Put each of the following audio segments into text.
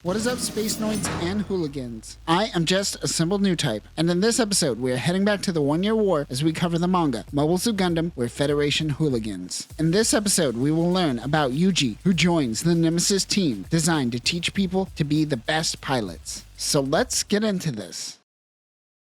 What is up, Spacenoids and Hooligans? I am just a simple new type, and in this episode we are heading back to the 1 Year War as we cover the manga Mobile Suit Gundam with Federation Hooligans. In this episode we will learn about Yuji, who joins the Nemesis team designed to teach people to be the best pilots. So let's get into this.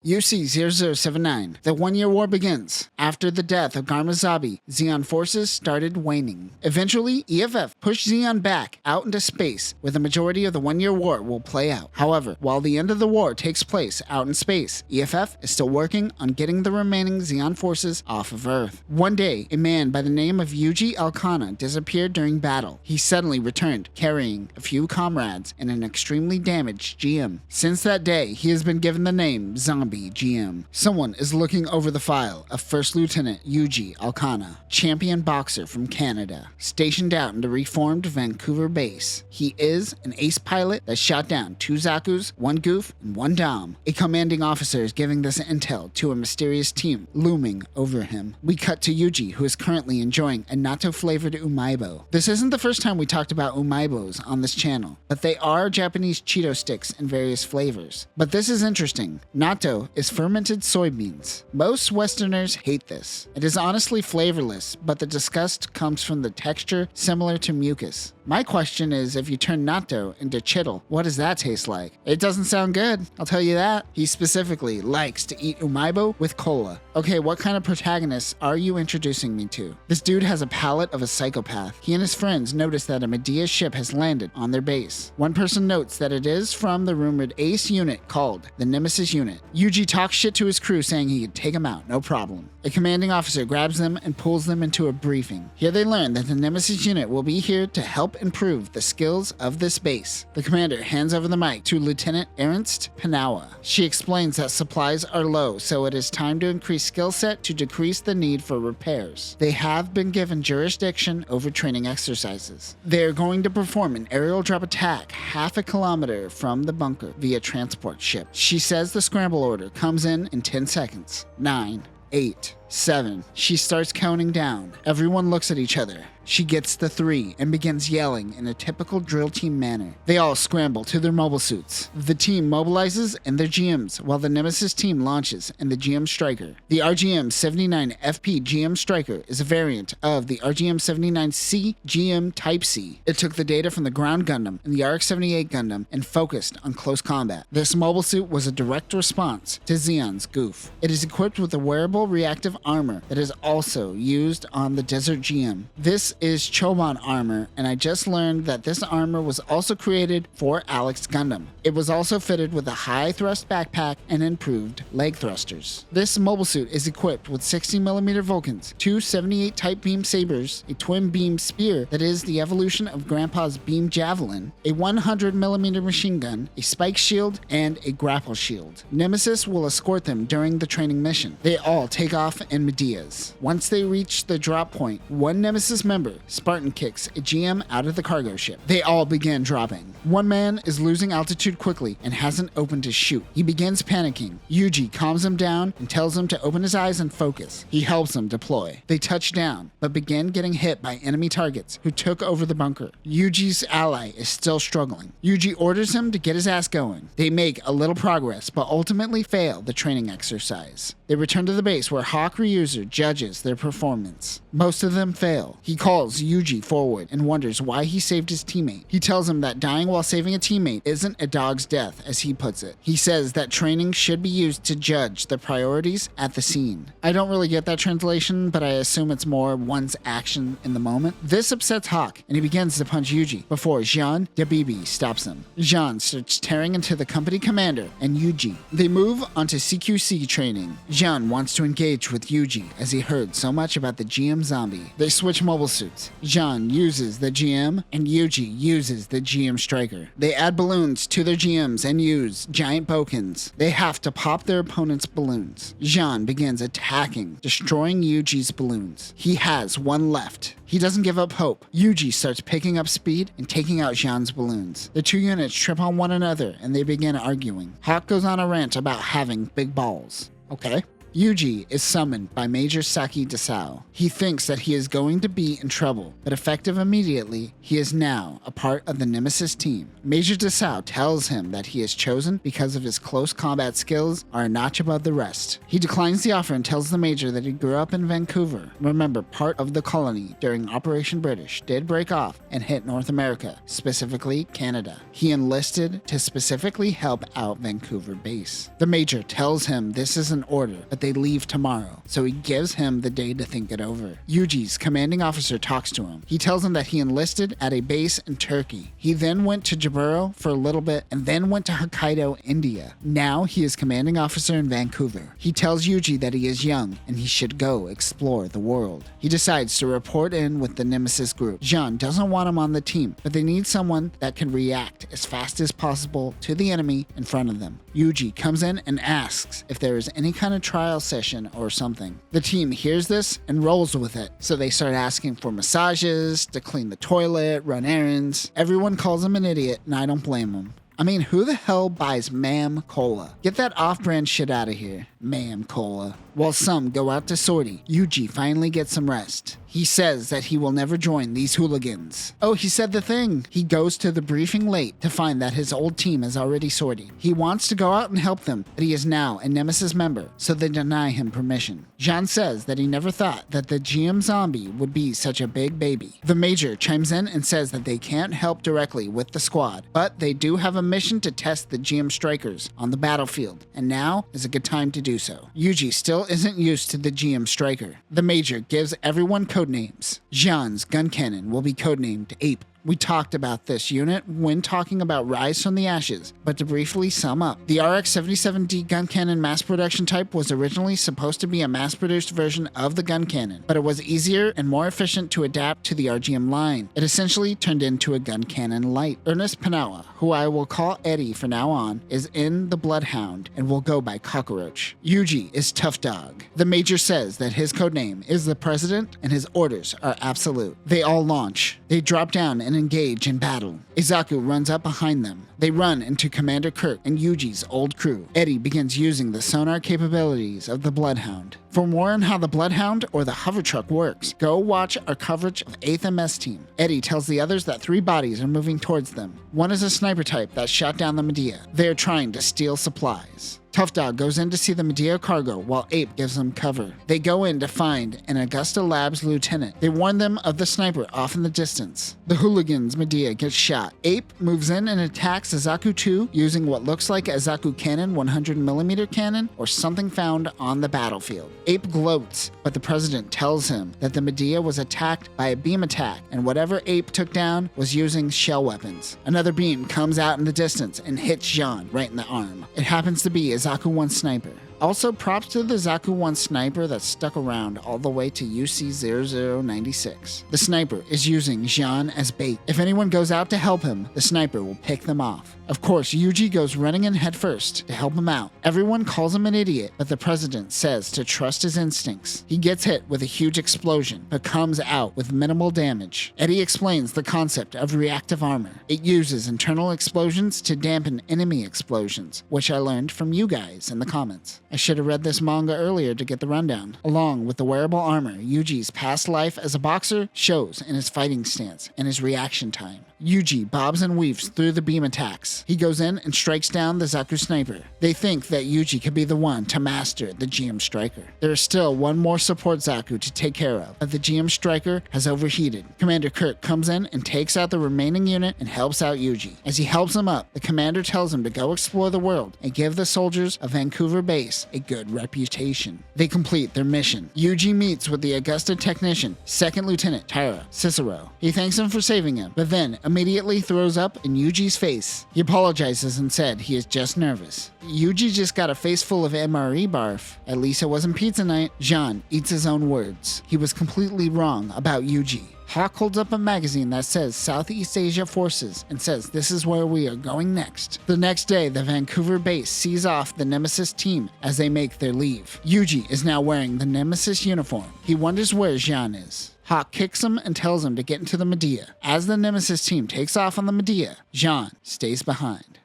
UC-0079. The 1 Year War begins. After the death of Garma Zabi, Zeon forces started waning. Eventually, EFF pushed Zeon back out into space, where the majority of the 1 Year War will play out. However, while the end of the war takes place out in space, EFF is still working on getting the remaining Zeon forces off of Earth. One day, a man by the name of Yuji Arcana disappeared during battle. He suddenly returned, carrying a few comrades and an extremely damaged GM. Since that day, he has been given the name Zombie GM. Someone is looking over the file of First Lieutenant Yuji Arcana, champion boxer from Canada, stationed out in the reformed Vancouver base. He is an ace pilot that shot down 2 Zakus, 1 Goof, and 1 Dom. A commanding officer is giving this intel to a mysterious team looming over him. We cut to Yuji, who is currently enjoying a natto-flavored umaibo. This isn't the first time we talked about umaibos on this channel, but they are Japanese Cheeto sticks in various flavors. But this is interesting. Natto is fermented soybeans. Most Westerners hate this. It is honestly flavorless, but the disgust comes from the texture similar to mucus. My question is, if you turn natto into chittle, what does that taste like? It doesn't sound good, I'll tell you that. He specifically likes to eat umaibo with cola. Okay, what kind of protagonist are you introducing me to? This dude has a palate of a psychopath. He and his friends notice that a Medea ship has landed on their base. One person notes that it is from the rumored ace unit called the Nemesis unit. Yuji talks shit to his crew saying he could take him out, no problem. A commanding officer grabs them and pulls them into a briefing. Here they learn that the Nemesis unit will be here to help improve the skills of this base. The commander hands over the mic to Lieutenant Ernst Panawa. She explains that supplies are low, so it is time to increase skill set to decrease the need for repairs. They have been given jurisdiction over training exercises. They are going to perform an aerial drop attack half a kilometer from the bunker via transport ship. She says the scramble order comes in 10 seconds. 9, 8, 7. She starts counting down. Everyone looks at each other. She gets the 3 and begins yelling in a typical drill team manner. They all scramble to their mobile suits. The team mobilizes in their GMs while the Nemesis team launches in the GM Striker. The RGM-79FP GM Striker is a variant of the RGM-79C GM Type C. It took the data from the ground Gundam and the RX-78 Gundam and focused on close combat. This mobile suit was a direct response to Zeon's goof. It is equipped with a wearable reactive armor that is also used on the Desert GM. This is Choban armor, and I just learned that this armor was also created for Alex Gundam. It was also fitted with a high thrust backpack and improved leg thrusters. This mobile suit is equipped with 60mm Vulcans, 2 78 Type Beam Sabers, a twin beam spear that is the evolution of Grandpa's beam javelin, a 100mm machine gun, a spike shield, and a grapple shield. Nemesis will escort them during the training mission. They all take off in Medeas. Once they reach the drop point, one Nemesis member, Spartan, kicks a GM out of the cargo ship. They all begin dropping. One man is losing altitude quickly and hasn't opened his chute. He begins panicking. Yuji calms him down and tells him to open his eyes and focus. He helps him deploy. They touch down, but begin getting hit by enemy targets who took over the bunker. Yuji's ally is still struggling. Yuji orders him to get his ass going. They make a little progress, but ultimately fail the training exercise. They return to the base where Hawk Ryuzer judges their performance. Most of them fail. He calls Yuji forward and wonders why he saved his teammate. He tells him that dying while saving a teammate isn't a dog's death, as he puts it. He says that training should be used to judge the priorities at the scene. I don't really get that translation, but I assume it's more one's action in the moment. This upsets Hawk, and he begins to punch Yuji before Jean Dabibi stops him. Jean starts tearing into the company commander and Yuji. They move onto CQC training. Jean wants to engage with Yuji as he heard so much about the GM zombie. They switch mobile suits. Jean uses the GM and Yuji uses the GM Striker. They add balloons to their GMs and use giant bokens. They have to pop their opponent's balloons. Jean begins attacking, destroying Yuji's balloons. He has one left. He doesn't give up hope. Yuji starts picking up speed and taking out Jean's balloons. The two units trip on one another and they begin arguing. Hawk goes on a rant about having big balls. Okay. Yuji is summoned by Major Saki Desao. He thinks that he is going to be in trouble, but effective immediately, he is now a part of the Nemesis team. Major Desao tells him that he is chosen because of his close combat skills are a notch above the rest. He declines the offer and tells the Major that he grew up in Vancouver. Remember, part of the colony during Operation British did break off and hit North America, specifically Canada. He enlisted to specifically help out Vancouver base. The Major tells him this is an order, but they leave tomorrow, so he gives him the day to think it over. Yuji's commanding officer talks to him. He tells him that he enlisted at a base in Turkey. He then went to Jaburo for a little bit and then went to Hokkaido, India. Now he is commanding officer in Vancouver. He tells Yuji that he is young and he should go explore the world. He decides to report in with the Nemesis group. Jean doesn't want him on the team, but they need someone that can react as fast as possible to the enemy in front of them. Yuji comes in and asks if there is any kind of trial session or something. The team hears this and rolls with it, so they start asking for massages, to clean the toilet, run errands. Everyone calls him an idiot, and I don't blame him. I mean, who the hell buys Mam Cola? Get that off-brand shit out of here, Mam Cola. While some go out to sortie, Yuji finally gets some rest. He says that he will never join these hooligans. Oh, he said the thing. He goes to the briefing late to find that his old team has already sortied. He wants to go out and help them, but he is now a Nemesis member, so they deny him permission. Jean says that he never thought that the GM zombie would be such a big baby. The Major chimes in and says that they can't help directly with the squad, but they do have a mission to test the GM strikers on the battlefield, and now is a good time to do so. Yuji still isn't used to the GM striker. The Major gives everyone codenames. Jean's gun cannon will be codenamed Ape. We talked about this unit when talking about Rise from the Ashes, but to briefly sum up, the RX-77D gun cannon mass production type was originally supposed to be a mass-produced version of the gun cannon, but it was easier and more efficient to adapt to the RGM line. It essentially turned into a gun cannon light. Ernest Panawa, who I will call Eddie from now on, is in the Bloodhound and will go by Cockroach. Yuji is Tough Dog. The Major says that his codename is the President and his orders are absolute. They all launch. They drop down and engage in battle. Izaku runs up behind them. They run into Commander Kirk and Yuji's old crew. Eddie begins using the sonar capabilities of the Bloodhound. For more on how the Bloodhound or the hover truck works, go watch our coverage of 8th MS Team. Eddie tells the others that 3 bodies are moving towards them. One is a sniper type that shot down the Medea. They are trying to steal supplies. Tough Dog goes in to see the Medea cargo while Ape gives them cover. They go in to find an Augusta Labs lieutenant. They warn them of the sniper off in the distance. The hooligans Medea gets shot. Ape moves in and attacks Izaku 2 using what looks like a Izaku cannon 100mm cannon or something found on the battlefield. Ape gloats, but the president tells him that the Medea was attacked by a beam attack and whatever Ape took down was using shell weapons. Another beam comes out in the distance and hits Jean right in the arm. It happens to be Zaku 1 sniper. Also, props to the Zaku 1 sniper that stuck around all the way to UC0096. The sniper is using Jean as bait. If anyone goes out to help him, the sniper will pick them off. Of course, Yuji goes running in headfirst to help him out. Everyone calls him an idiot, but the president says to trust his instincts. He gets hit with a huge explosion, but comes out with minimal damage. Eddie explains the concept of reactive armor. It uses internal explosions to dampen enemy explosions, which I learned from you guys in the comments. I should have read this manga earlier to get the rundown. Along with the wearable armor, Yuji's past life as a boxer shows in his fighting stance and his reaction time. Yuji bobs and weaves through the beam attacks. He goes in and strikes down the Zaku sniper. They think that Yuji could be the one to master the GM striker. There is still one more support Zaku to take care of, but the GM striker has overheated. Commander Kirk comes in and takes out the remaining unit and helps out Yuji. As he helps him up, the commander tells him to go explore the world and give the soldiers of Vancouver base a good reputation. They complete their mission. Yuji meets with the Augusta technician, 2nd Lieutenant Tyra Cicero. He thanks him for saving him, but then immediately throws up in Yuji's face. He apologizes and said he is just nervous. Yuji just got a face full of MRE barf. At least it wasn't pizza night. Jean eats his own words. He was completely wrong about Yuji. Hawk holds up a magazine that says Southeast Asia Forces and says this is where we are going next. The next day, the Vancouver base sees off the Nemesis team as they make their leave. Yuji is now wearing the Nemesis uniform. He wonders where Jean is. Hawk kicks him and tells him to get into the Medea. As the Nemesis team takes off on the Medea, Jean stays behind.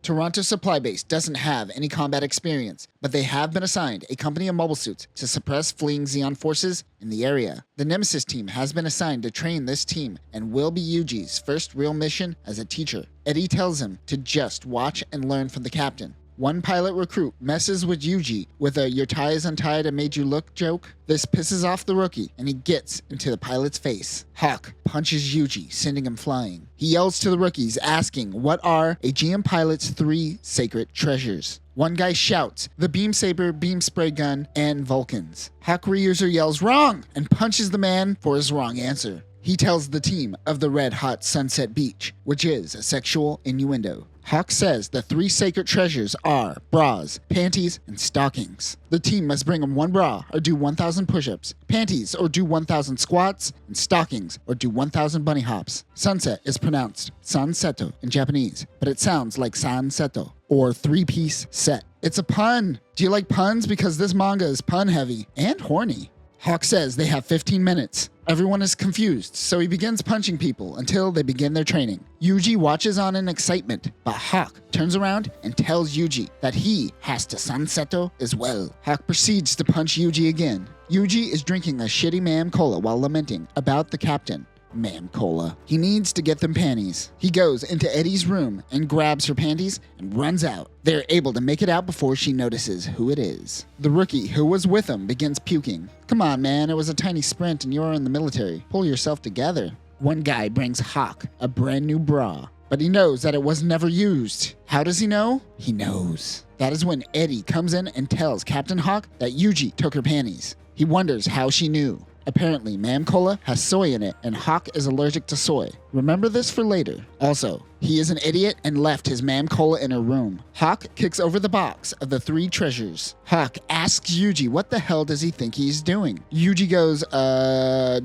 Toronto Supply Base doesn't have any combat experience, but they have been assigned a company of mobile suits to suppress fleeing Zeon forces in the area. The Nemesis team has been assigned to train this team and will be Yuji's first real mission as a teacher. Eddie tells him to just watch and learn from the captain. One pilot recruit messes with Yuji with a "your tie is untied and made you look" joke. This pisses off the rookie and he gets into the pilot's face. Hawk punches Yuji, sending him flying. He yells to the rookies asking what are a GM pilot's 3 sacred treasures. One guy shouts, the beam saber, beam spray gun, and Vulcans. Hawk reuser yells wrong and punches the man for his wrong answer. He tells the team of the red hot Sunset Beach, which is a sexual innuendo. Hawk says the 3 sacred treasures are bras, panties, and stockings. The team must bring him 1 bra or do 1,000 push-ups, panties or do 1,000 squats, and stockings or do 1,000 bunny hops. Sunset is pronounced sanseto in Japanese, but it sounds like sanseto or 3-piece set. It's a pun. Do you like puns? Because this manga is pun heavy and horny. Hawk says they have 15 minutes. Everyone is confused, so he begins punching people until they begin their training. Yuji watches on in excitement, but Hawk turns around and tells Yuji that he has to sanseto as well. Hawk proceeds to punch Yuji again. Yuji is drinking a shitty Mam Cola while lamenting about the captain. Mam Cola. He needs to get them panties. He goes into Eddie's room and grabs her panties and runs out. They're able to make it out before she notices who it is. The rookie who was with him begins puking. Come on, man, it was a tiny sprint and you're in the military. Pull yourself together. One guy brings Hawk a brand new bra, but he knows that it was never used. How does he know? He knows. That is when Eddie comes in and tells Captain Hawk that Yuji took her panties. He wonders how she knew. Apparently, Mam Cola has soy in it, and Hawk is allergic to soy. Remember this for later. Also, he is an idiot and left his Mam Cola in her room. Hawk kicks over the box of the 3 treasures. Hawk asks Yuji what the hell does he think he's doing. Yuji goes,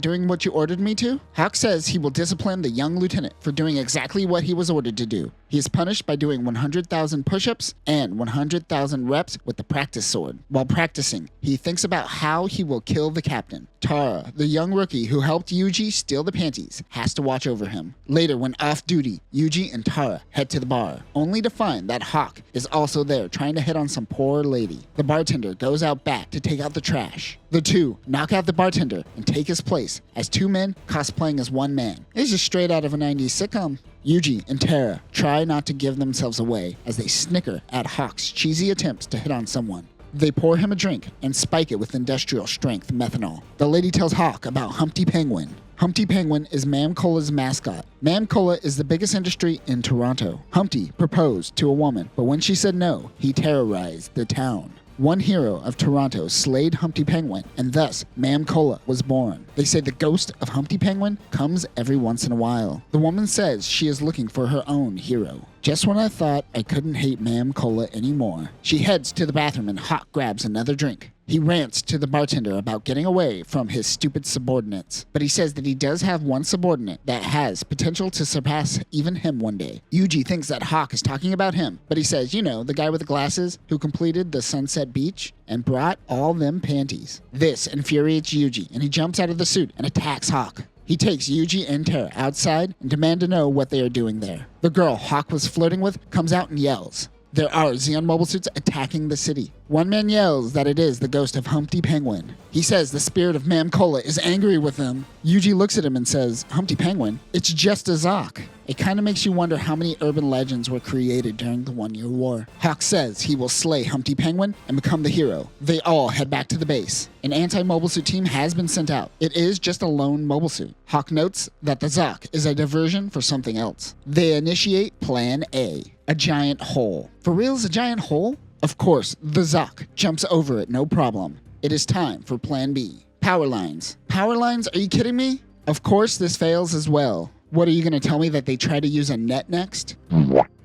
doing what you ordered me to? Hawk says he will discipline the young lieutenant for doing exactly what he was ordered to do. He is punished by doing 100,000 push-ups and 100,000 reps with the practice sword. While practicing, he thinks about how he will kill the captain. Tara, the young rookie who helped Yuji steal the panties, has to watch over him. Later, when off duty, Yuji and Tara head to the bar, only to find that Hawk is also there trying to hit on some poor lady. The bartender goes out back to take out the trash. The 2 knock out the bartender and take his place as 2 men cosplaying as 1 man. This is straight out of a 90s sitcom. Yuji and Tara try not to give themselves away as they snicker at Hawk's cheesy attempts to hit on someone. They pour him a drink and spike it with industrial strength methanol. The lady tells Hawk about Humpty Penguin. Humpty Penguin is Mam Cola's mascot. Mam Cola is the biggest industry in Toronto. Humpty proposed to a woman, but when she said no, he terrorized the town. One hero of Toronto slayed Humpty Penguin, and thus Mam Cola was born. They say the ghost of Humpty Penguin comes every once in a while. The woman says she is looking for her own hero. Just when I thought I couldn't hate Mam Cola anymore, she heads to the bathroom and Hawk grabs another drink. He rants to the bartender about getting away from his stupid subordinates, but he says that he does have one subordinate that has potential to surpass even him one day. Yuji thinks that Hawk is talking about him, but he says, you know, the guy with the glasses who completed the Sunset Beach and brought all them panties. This infuriates Yuji, and he jumps out of the suit and attacks Hawk. He takes Yuji and Tara outside and demands to know what they are doing there. The girl Hawk was flirting with comes out and yells. There are Zeon mobile suits attacking the city. One man yells that it is the ghost of Humpty Penguin. He says the spirit of Mam Cola is angry with him. Yuji looks at him and says, Humpty Penguin? It's just a Zoc. It kind of makes you wonder how many urban legends were created during the 1 Year War. Hawk says he will slay Humpty Penguin and become the hero. They all head back to the base. An anti-mobile suit team has been sent out. It is just a lone mobile suit. Hawk notes that the Zoc is a diversion for something else. They initiate Plan A, a giant hole. For real, is a giant hole? Of course, the Zoc jumps over it, no problem. It is time for Plan B. Power lines. Power lines? Are you kidding me? Of course this fails as well. What, are you going to tell me that they try to use a net next?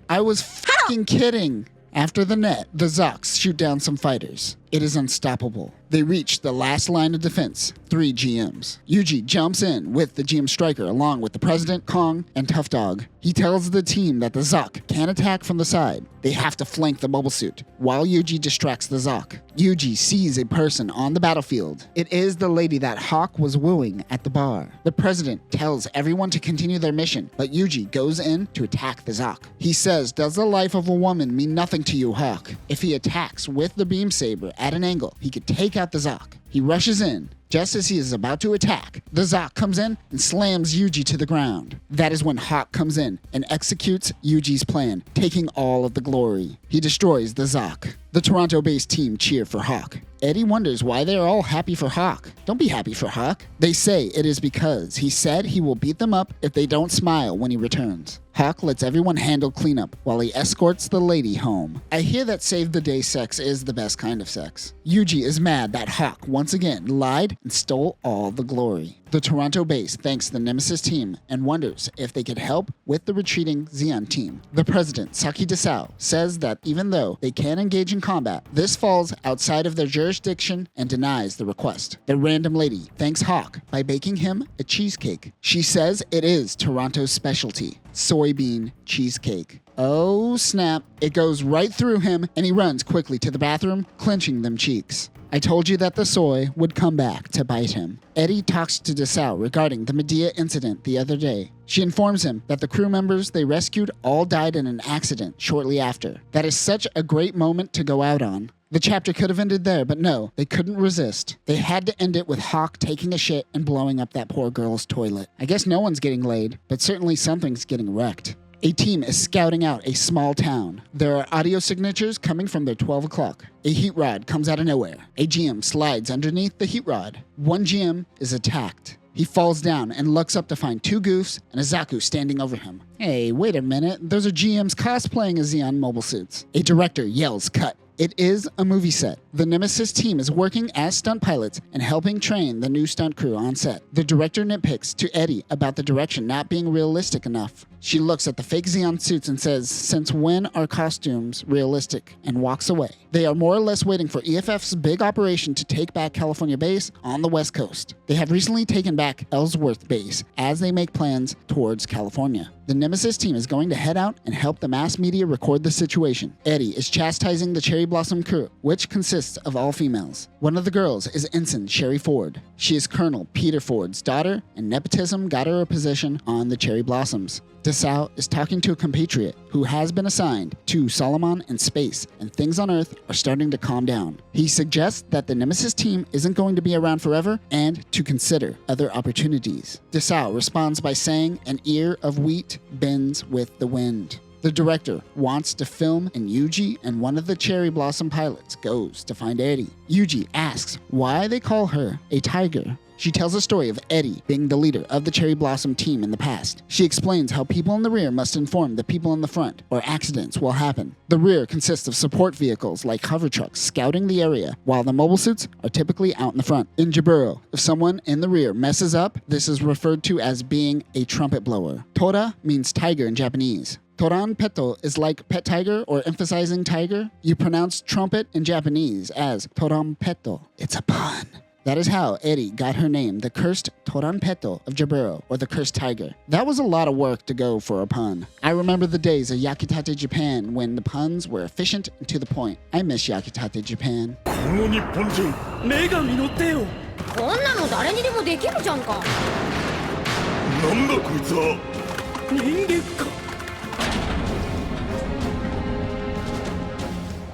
I was fucking kidding. After the net, the Zocs shoot down some fighters. It is unstoppable. They reach the last line of defense, 3 GMs. Yuji jumps in with the GM Striker along with the President, Kong, and Tough Dog. He tells the team that the Zok can't attack from the side. They have to flank the mobile suit, while Yuji distracts the Zok. Yuji sees a person on the battlefield. It is the lady that Hawk was wooing at the bar. The President tells everyone to continue their mission, but Yuji goes in to attack the Zok. He says, "Does the life of a woman mean nothing to you, Hawk? If he attacks with the beam saber at an angle, he could take out the Zok." He rushes in. Just as he is about to attack, the Zok comes in and slams Yuji to the ground. That is when Hawk comes in and executes Yuji's plan, taking all of the glory. He destroys the Zok. The Toronto-based team cheer for Hawk. Eddie wonders why they are all happy for Hawk. Don't be happy for Hawk. They say it is because he said he will beat them up if they don't smile when he returns. Hawk lets everyone handle cleanup while he escorts the lady home. I hear that save the day sex is the best kind of sex. Yuji is mad that Hawk once again lied and stole all the glory. The Toronto base thanks the Nemesis team and wonders if they could help with the retreating Zeon team. The president, Saki Desao, says that even though they can engage in combat, this falls outside of their jurisdiction and denies the request. The random lady thanks Hawk by baking him a cheesecake. She says it is Toronto's specialty, soybean cheesecake. Oh snap, it goes right through him and he runs quickly to the bathroom, clenching them cheeks. I told you that the soy would come back to bite him. Eddie talks to Desao regarding the Medea incident the other day. She informs him that the crew members they rescued all died in an accident shortly after. That is such a great moment to go out on. The chapter could have ended there, but no, they couldn't resist. They had to end it with Hawk taking a shit and blowing up that poor girl's toilet. I guess no one's getting laid, but certainly something's getting wrecked. A team is scouting out a small town. There are audio signatures coming from their 12 o'clock. A heat rod comes out of nowhere. A GM slides underneath the heat rod. One GM is attacked. He falls down and looks up to find 2 goofs and a Zaku standing over him. Hey, wait a minute. Those are GMs cosplaying as Zeon mobile suits. A director yells, "Cut." It is a movie set. The Nemesis team is working as stunt pilots and helping train the new stunt crew on set. The director nitpicks to Eddie about the direction not being realistic enough. She looks at the fake Zeon suits and says, "Since when are costumes realistic?" and walks away. They are more or less waiting for EFF's big operation to take back California base on the West Coast. They have recently taken back Ellsworth base as they make plans towards California. The Nemesis team is going to head out and help the mass media record the situation. Eddie is chastising the Cherry Blossom crew, which consists of all females. One of the girls is Ensign Sherry Ford. She is Colonel Peter Ford's daughter, and nepotism got her a position on the Cherry Blossoms. Desao is talking to a compatriot who has been assigned to Solomon in space, and things on Earth are starting to calm down. He suggests that the Nemesis team isn't going to be around forever and to consider other opportunities. Desao responds by saying an ear of wheat bends with the wind. The director wants to film, and Yuji and one of the Cherry Blossom pilots goes to find Eddie. Yuji asks why they call her a tiger. She tells a story of Eddie being the leader of the Cherry Blossom team in the past. She explains how people in the rear must inform the people in the front, or accidents will happen. The rear consists of support vehicles like hover trucks scouting the area, while the mobile suits are typically out in the front. In Jaburo, if someone in the rear messes up, this is referred to as being a trumpet blower. Tora means tiger in Japanese. Toran Peto is like pet tiger or emphasizing tiger. You pronounce trumpet in Japanese as Toran Peto. It's a pun. That is how Eddie got her name, the cursed Toranpeto of Jaburo, or the cursed tiger. That was a lot of work to go for a pun. I remember the days of Yakitate Japan when the puns were efficient and to the point. I miss Yakitate Japan. この日本人女神の手をこんなの誰にでもできるじゃんか。なんだこいつは人間か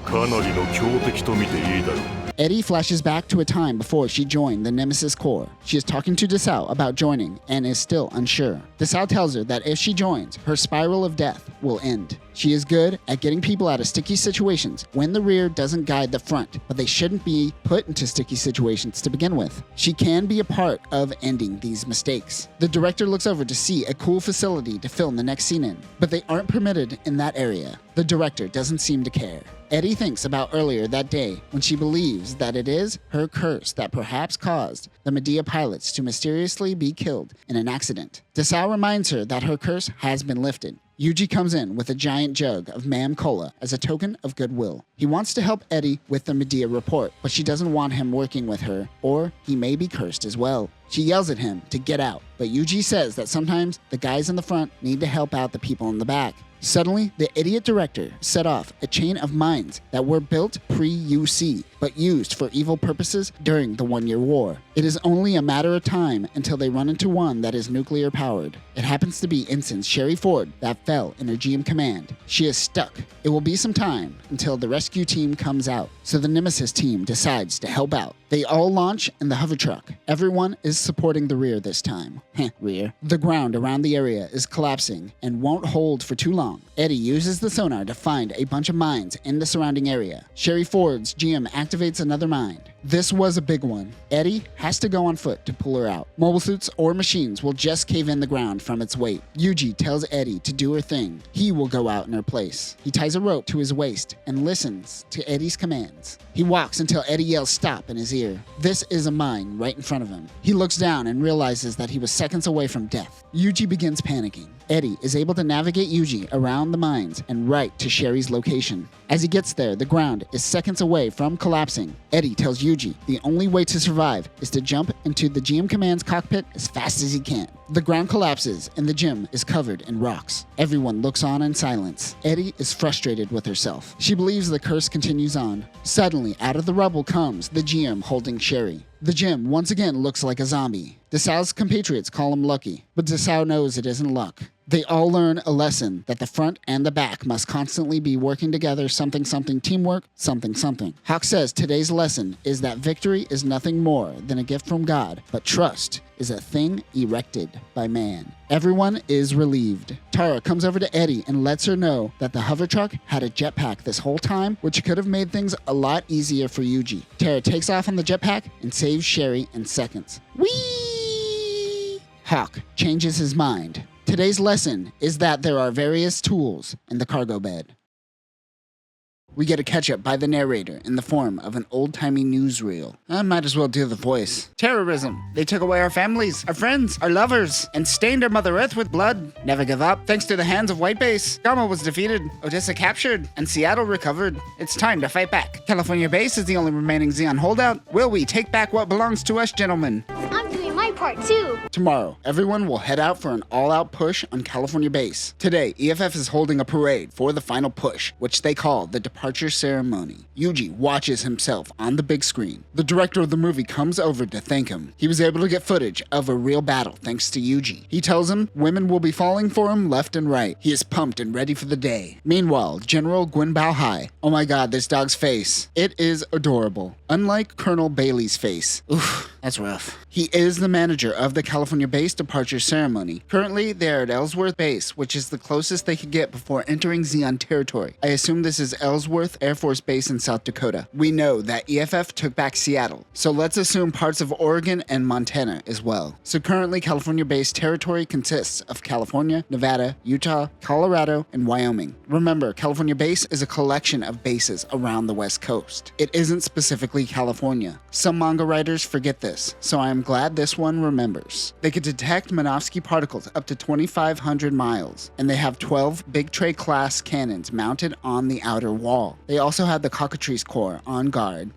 かなりの強敵と見ていいだろう Eddie flashes back to a time before she joined the Nemesis Corps. She is talking to Desao about joining and is still unsure. Desao tells her that if she joins, her spiral of death will end. She is good at getting people out of sticky situations when the rear doesn't guide the front, but they shouldn't be put into sticky situations to begin with. She can be a part of ending these mistakes. The director looks over to see a cool facility to film the next scene in, but they aren't permitted in that area. The director doesn't seem to care. Eddie thinks about earlier that day when she believes that it is her curse that perhaps caused the Medea pilots to mysteriously be killed in an accident. Desao reminds her that her curse has been lifted. Yuji comes in with a giant jug of Mam Cola as a token of goodwill. He wants to help Eddie with the Medea report, but she doesn't want him working with her, or he may be cursed as well. She yells at him to get out, but Yuji says that sometimes the guys in the front need to help out the people in the back. Suddenly, the idiot director set off a chain of mines that were built pre-UC, but used for evil purposes during the 1-year war. It is only a matter of time until they run into one that is nuclear powered. It happens to be Ensign Sherry Ford that fell in her GM command. She is stuck. It will be some time until the rescue team comes out, so the Nemesis team decides to help out. They all launch in the hover truck. Everyone is supporting the rear this time. Rear. The ground around the area is collapsing and won't hold for too long. Eddie uses the sonar to find a bunch of mines in the surrounding area. Sherry Ford's GM activates another mine. This was a big one. Eddie has to go on foot to pull her out. Mobile suits or machines will just cave in the ground from its weight. Yuji tells Eddie to do her thing. He will go out in her place. He ties a rope to his waist and listens to Eddie's commands. He walks until Eddie yells stop in his ear. This is a mine right in front of him. He looks down and realizes that he was seconds away from death. Yuji begins panicking. Eddie is able to navigate Yuji around the mines and right to Sherry's location. As he gets there, the ground is seconds away from collapsing. Eddie tells Yuji the only way to survive is to jump into the GM Command's cockpit as fast as he can. The ground collapses and the gym is covered in rocks. Everyone looks on in silence. Eddie is frustrated with herself. She believes the curse continues on. Suddenly, out of the rubble comes the GM holding Sherry. The gym once again looks like a zombie. Desau's compatriots call him lucky, but Desau knows it isn't luck. They all learn a lesson that the front and the back must constantly be working together, something teamwork, something. Hawk says today's lesson is that victory is nothing more than a gift from God, but trust is a thing erected by man. Everyone is relieved. Tara comes over to Eddie and lets her know that the hover truck had a jetpack this whole time, which could have made things a lot easier for Yuji. Tara takes off on the jetpack and saves Sherry in seconds. Whee! Hawk changes his mind. Today's lesson is that there are various tools in the cargo bed. We get a catch-up by the narrator in the form of an old-timey newsreel. I might as well do the voice. Terrorism. They took away our families, our friends, our lovers, and stained our Mother Earth with blood. Never give up. Thanks to the hands of White Base, Gamma was defeated, Odessa captured, and Seattle recovered. It's time to fight back. California Base is the only remaining Xeon holdout. Will we take back what belongs to us, gentlemen? I'm doing my part too. Tomorrow, everyone will head out for an all-out push on California Base. Today, EFF is holding a parade for the final push, which they call the departure ceremony. Yuji watches himself on the big screen. The director of the movie comes over to thank him. He was able to get footage of a real battle thanks to Yuji. He tells him women will be falling for him left and right. He is pumped and ready for the day. Meanwhile, General Gwynbao High. Oh my god, this dog's face. It is adorable. Unlike Colonel Bailey's face. Oof, that's rough. He is the manager of the California Base departure ceremony. Currently, they are at Ellsworth Base, which is the closest they could get before entering Xeon territory. I assume this is Ellsworth Air Force Base in South Dakota. We know that EFF took back Seattle, so let's assume parts of Oregon and Montana as well. So currently, California Base territory consists of California, Nevada, Utah, Colorado, and Wyoming. Remember, California Base is a collection of bases around the West Coast. It isn't specifically California. Some manga writers forget this, so I am glad this one remembers. They could detect Minovsky particles up to 2,500 miles, and they have 12 Big Tray class cannons mounted on the outer wall. They also have the Cockatrice Corps on guard.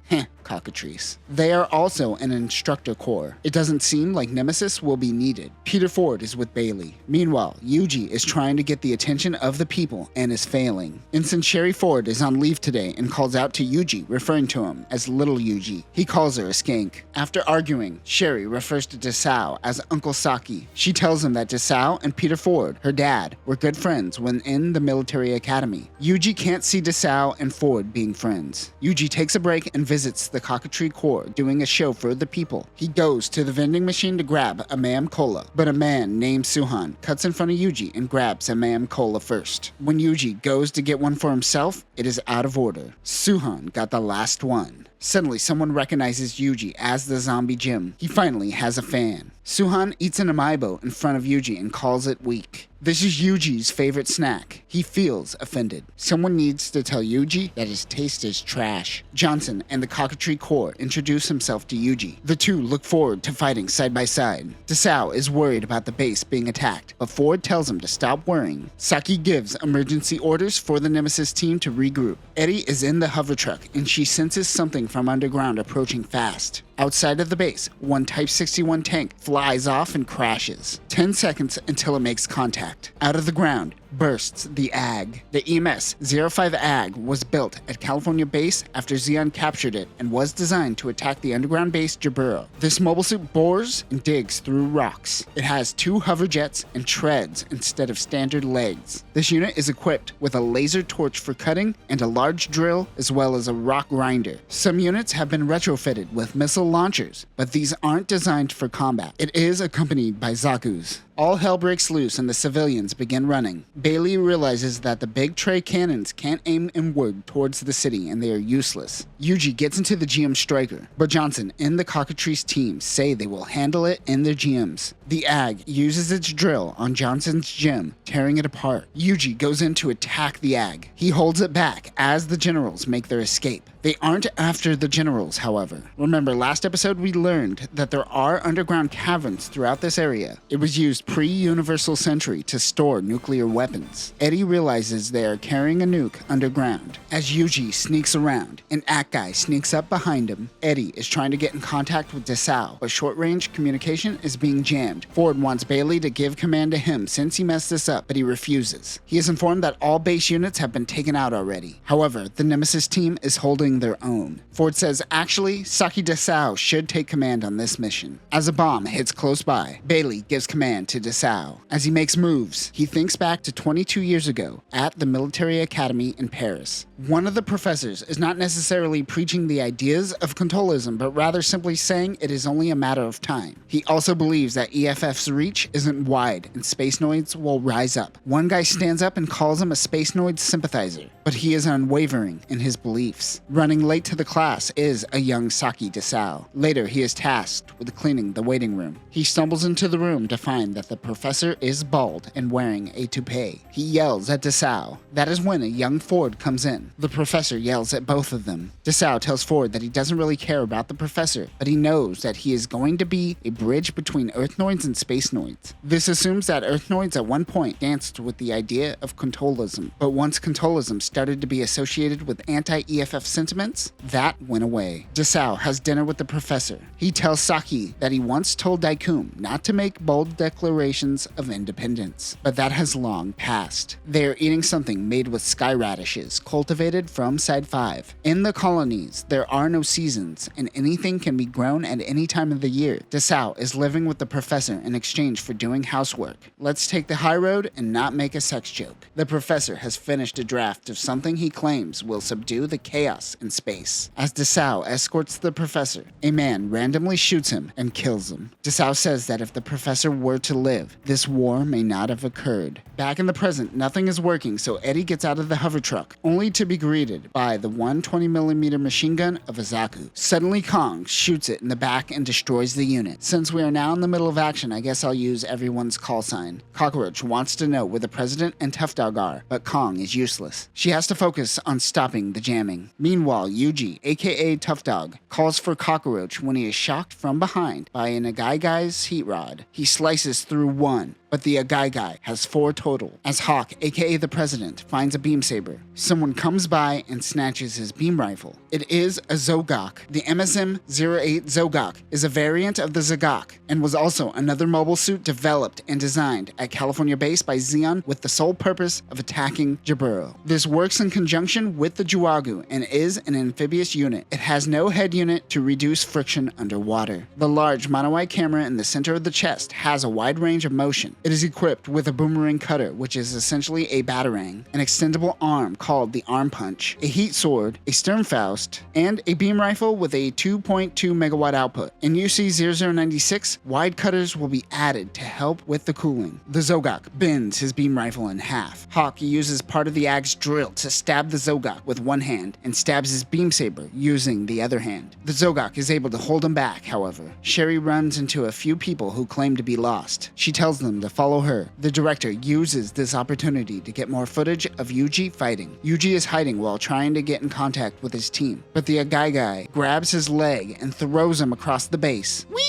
Cockatrice. They are also an instructor corps. It doesn't seem like Nemesis will be needed. Peter Ford is with Bailey. Meanwhile, Yuji is trying to get the attention of the people and is failing. Ensign Sherry Ford is on leave today and calls out to Yuji, referring to him as Little Yuji. He calls her a skank. After arguing, Sherry refers to Desau as Uncle Saki. She tells him that Desau and Peter Ford, her dad, were good friends when in the military academy. Yuji can't see Desau and Ford being friends. Yuji takes a break and visits the Cockatree Corps doing a show for the people. He goes to the vending machine to grab a Mam Cola, but a man named Suhan cuts in front of Yuji and grabs a Mam Cola first. When Yuji goes to get one for himself, it is out of order. Suhan got the last one. Suddenly, someone recognizes Yuji as the zombie Jim. He finally has a fan. Suhan eats an amiibo in front of Yuji and calls it weak. This is Yuji's favorite snack. He feels offended. Someone needs to tell Yuji that his taste is trash. Johnson and the Cockatree Corps introduce himself to Yuji. The two look forward to fighting side by side. Desao is worried about the base being attacked, but Ford tells him to stop worrying. Saki gives emergency orders for the Nemesis team to regroup. Eddie is in the hover truck and she senses something from underground approaching fast. Outside of the base, one Type 61 tank flies off and crashes. 10 seconds until it makes contact. Out of the ground bursts the AG. The EMS-05 AG was built at California Base after Zeon captured it and was designed to attack the underground base Jaburo. This mobile suit bores and digs through rocks. It has 2 hover jets and treads instead of standard legs. This unit is equipped with a laser torch for cutting and a large drill as well as a rock grinder. Some units have been retrofitted with missile launchers, but these aren't designed for combat. It is accompanied by Zaku's. All hell breaks loose and the civilians begin running. Bailey realizes that the big tray cannons can't aim inward towards the city and they are useless. Yuji gets into the GM Striker, but Johnson and the Cockatrice team say they will handle it in their GMs. The AG uses its drill on Johnson's gym, tearing it apart. Yuji goes in to attack the AG. He holds it back as the generals make their escape. They aren't after the generals, however. Remember, last episode we learned that there are underground caverns throughout this area. It was used pre-Universal Century to store nuclear weapons. Eddie realizes they are carrying a nuke underground. As Yuji sneaks around, an ACT guy sneaks up behind him. Eddie is trying to get in contact with Desao, but short-range communication is being jammed. Ford wants Bailey to give command to him since he messed this up, but he refuses. He is informed that all base units have been taken out already. However, the Nemesis team is holding their own. Ford says, actually, Saki Desao should take command on this mission. As a bomb hits close by, Bailey gives command to Desao. As he makes moves, he thinks back to 22 years ago at the military academy in Paris. One of the professors is not necessarily preaching the ideas of controlism, but rather simply saying it is only a matter of time. He also believes that EFF's reach isn't wide and Spacenoids will rise up. One guy stands up and calls him a Spacenoid sympathizer, but he is unwavering in his beliefs. Running late to the class is a young Saki Desao. Later, he is tasked with cleaning the waiting room. He stumbles into the room to find that the professor is bald and wearing a toupee. He yells at Desao. That is when a young Ford comes in. The professor yells at both of them. Desao tells Ford that he doesn't really care about the professor, but he knows that he is going to be a bridge between Earthnoids and Spacenoids. This assumes that Earthnoids at one point danced with the idea of controlism, but once controlism started to be associated with anti-EFF sentiments, that went away. Desao has dinner with the professor. He tells Saki that he once told Daikun not to make bold declarations of independence, but that has long passed. They are eating something made with sky radishes, cultivated from Side 5. In the colonies, there are no seasons, and anything can be grown at any time of the year. Desao is living with the professor in exchange for doing housework. Let's take the high road and not make a sex joke. The professor has finished a draft of something he claims will subdue the chaos in space. As Desao escorts the professor, a man randomly shoots him and kills him. Desao says that if the professor were to live, this war may not have occurred. Back in the present, nothing is working, so Eddie gets out of the hover truck, only to be greeted by the 120mm machine gun of a Zaku. Suddenly Kong shoots it in the back and destroys the unit. Since we are now in the middle of action, I guess I'll use everyone's call sign. Cockroach wants to know where the president and Tough Dog are, but Kong is useless. She has to focus on stopping the jamming. Meanwhile, Yuji, aka Tough Dog, calls for Cockroach when he is shocked from behind by an Agai Guy's heat rod. He slices through one, but the Agai Guy has 4 total. As Hawk, aka the president, finds a beam saber, someone comes by and snatches his beam rifle. It is a Zogok. The MSM-08 Zogok is a variant of the Zagok and was also another mobile suit developed and designed at California Base by Zeon with the sole purpose of attacking Jaburo. This works in conjunction with the Juagu and is an amphibious unit. It has no head unit to reduce friction underwater. The large mono-eye camera in the center of the chest has a wide range of motion. It is equipped with a boomerang cutter, which is essentially a batarang, an extendable arm called the arm punch, a heat sword, a Sturmfaust, and a beam rifle with a 2.2 megawatt output. In UC-0096, wide cutters will be added to help with the cooling. The Zogak bends his beam rifle in half. Hawk uses part of the axe drill to stab the Zogak with one hand and stabs his beam saber using the other hand. The Zogak is able to hold him back, however. Sherry runs into a few people who claim to be lost. She tells them to follow her. The director uses this opportunity to get more footage of Yuji fighting. Yuji is hiding while trying to get in contact with his team, but the Agai guy grabs his leg and throws him across the base. Whee!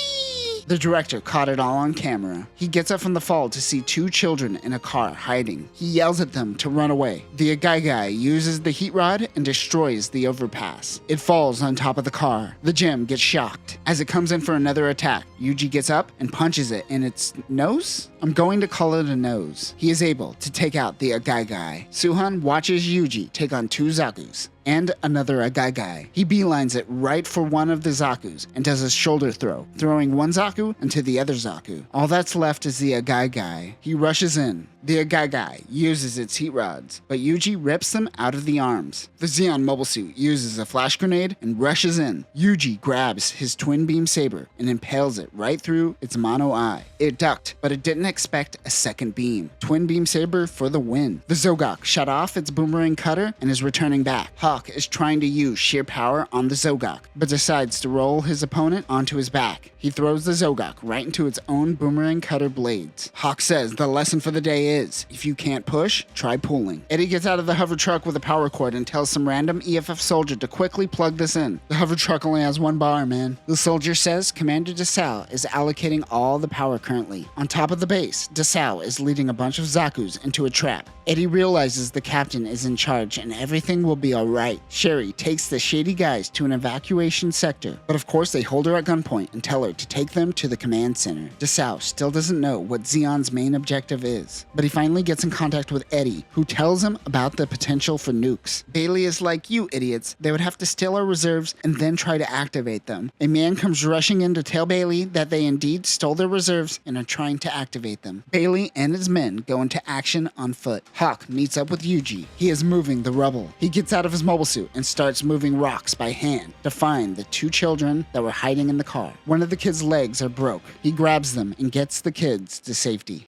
The director caught it all on camera. He gets up from the fall to see two children in a car hiding. He yells at them to run away. The Agai guy uses the heat rod and destroys the overpass. It falls on top of the car. The gem gets shocked. As it comes in for another attack, Yuji gets up and punches it in its nose? I'm going to call it a nose. He is able to take out the Agai guy. Suhan watches Yuji take on two Zakus and another Agai guy. He beelines it right for one of the Zakus and does a shoulder throw, throwing one Zaku into the other Zaku. All that's left is the Agai guy. He rushes in. The Agai guy uses its heat rods, but Yuji rips them out of the arms. The Zeon mobile suit uses a flash grenade and rushes in. Yuji grabs his twin beam saber and impales it right through its mono eye. It ducked, but it didn't expect a second beam. Twin beam saber for the win. The Zogak shut off its boomerang cutter and is returning back. Hawk is trying to use sheer power on the Zogak, but decides to roll his opponent onto his back. He throws the Zogak right into its own boomerang cutter blades. Hawk says the lesson for the day is, if you can't push, try pulling. Eddie gets out of the hover truck with a power cord and tells some random EFF soldier to quickly plug this in. The hover truck only has one bar, man. The soldier says Commander DeSalle is allocating all the power currently. On top of the base, DeSalle is leading a bunch of Zakus into a trap. Eddie realizes the captain is in charge and everything will be alright. Sherry takes the shady guys to an evacuation sector, but of course they hold her at gunpoint and tell her to take them to the command center. DeSalle still doesn't know what Zeon's main objective is, but he finally gets in contact with Eddie, who tells him about the potential for nukes. Bailey is like, you idiots, they would have to steal our reserves and then try to activate them. A man comes rushing in to tell Bailey that they indeed stole their reserves and are trying to activate them. Bailey and his men go into action on foot. Hawk meets up with Yuji. He is moving the rubble. He gets out of his mobile suit and starts moving rocks by hand to find the two children that were hiding in the car. One of the kids' legs are broke. He grabs them and gets the kids to safety.